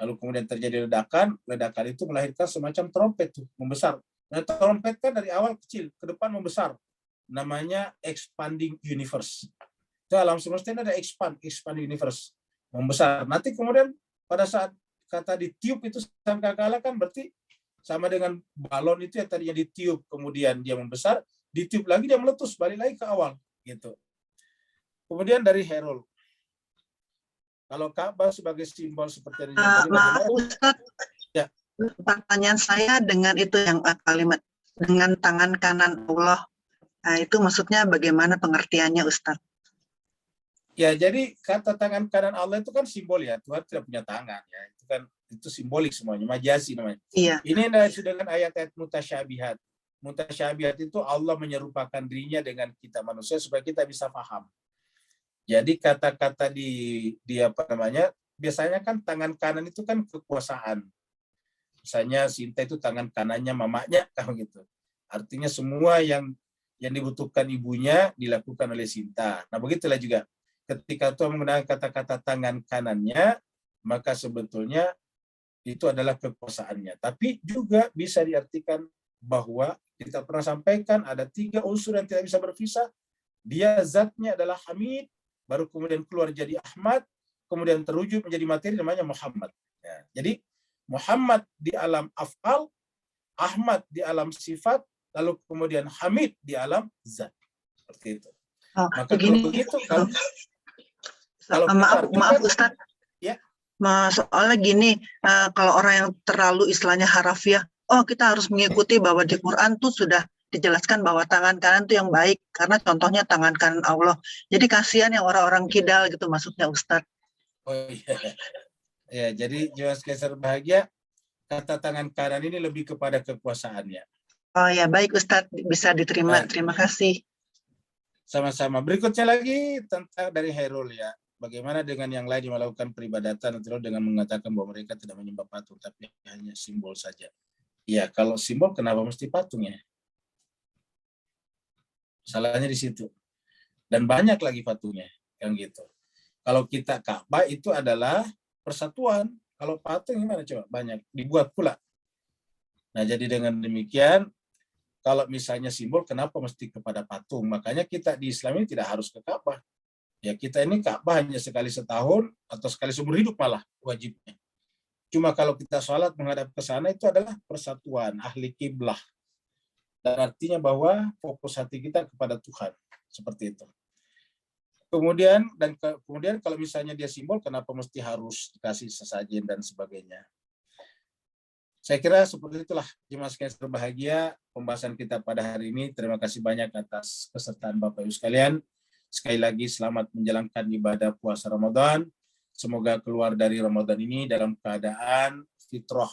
lalu kemudian terjadi ledakan itu melahirkan semacam trompet tuh, membesar. Nah, trompet kan dari awal kecil, ke depan membesar. Namanya expanding universe. Itu alam semesta ini ada expand universe, membesar. Nanti kemudian pada saat kata ditiup itu sangkakala kan berarti Sama dengan balon itu yang tadinya ditiup, kemudian dia membesar, ditiup lagi dia meletus, balik lagi ke awal. Gitu. Kemudian dari Herul. Kalau Ka'bah sebagai simbol seperti yang tadi, maaf Ustadz, ya. Pertanyaan saya dengan itu yang kalimat dengan tangan kanan Allah, nah, itu maksudnya bagaimana pengertiannya Ustadz? Ya, jadi kata tangan kanan Allah itu kan simbol ya, Tuhan tidak punya tangan ya, itu kan itu simbolik semuanya, majasi namanya. Iya. Ini dengan ayat-ayat mutasyabihat. Mutasyabihat itu Allah menyerupakan dirinya dengan kita manusia supaya kita bisa paham. Jadi kata-kata di apa namanya, biasanya kan tangan kanan itu kan kekuasaan. Misalnya Sinta itu tangan kanannya mamanya, kan gitu. Artinya semua yang dibutuhkan ibunya dilakukan oleh Sinta. Nah begitulah juga. Ketika Tuhan menggunakan kata-kata tangan kanannya, maka sebetulnya itu adalah kekuasaannya. Tapi juga bisa diartikan bahwa kita pernah sampaikan ada 3 unsur yang tidak bisa berpisah. Dia zatnya adalah Hamid, baru kemudian keluar jadi Ahmad, kemudian terwujud menjadi materi namanya Muhammad. Ya, jadi Muhammad di alam af'al, Ahmad di alam sifat, lalu kemudian Hamid di alam zat. Seperti itu. Oh, maka begini, kalau begitu, maaf Ustadz. Ya. Soalnya gini, kalau orang yang terlalu istilahnya harafiah, oh kita harus mengikuti bahwa di Quran tuh sudah dijelaskan bahwa tangan kanan tuh yang baik, karena contohnya tangan kanan Allah. Jadi kasihan yang orang-orang kidal gitu maksudnya Ustadz. Oh iya. Ya, jadi jiwa sekalian bahagia, kata tangan kanan ini lebih kepada kekuasaannya. Oh ya, baik Ustadz, bisa diterima. Terima kasih. Sama-sama. Berikutnya lagi tentang dari Herul ya. Bagaimana dengan yang lain yang melakukan peribadatan dengan mengatakan bahwa mereka tidak menyembah patung, tapi hanya simbol saja. Ya, kalau simbol kenapa mesti patung ya? Salahnya di situ. Dan banyak lagi patungnya, yang gitu. Kalau kita Ka'bah itu adalah persatuan. Kalau patung gimana coba? Banyak. Dibuat pula. Nah, jadi dengan demikian, kalau misalnya simbol, kenapa mesti kepada patung? Makanya kita di Islam ini tidak harus ke Ka'bah. Ya kita ini Ka'bah hanya sekali setahun atau sekali seumur hidup malah wajibnya. Cuma kalau kita sholat menghadap ke sana itu adalah persatuan, ahli kiblah. Dan artinya bahwa fokus hati kita kepada Tuhan. Seperti itu. Kemudian kalau misalnya dia simbol, kenapa mesti harus dikasih sesajen dan sebagainya. Saya kira seperti itulah jemaah sekalian berbahagia pembahasan kita pada hari ini. Terima kasih banyak atas kesertaan Bapak Ibu sekalian. Sekali lagi selamat menjalankan ibadah puasa Ramadan. Semoga keluar dari Ramadan ini dalam keadaan fitrah,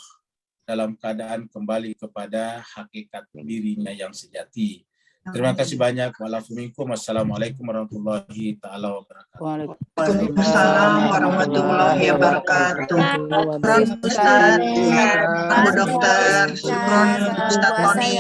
dalam keadaan kembali kepada hakikat dirinya yang sejati. Terima kasih banyak. Wassalamualaikum warahmatullahi taala wabarakatuh. Waalaikumsalam warahmatullahi wabarakatuh. Syukron Ustaz, Bu Dokter, Syukron Ustaz Tony.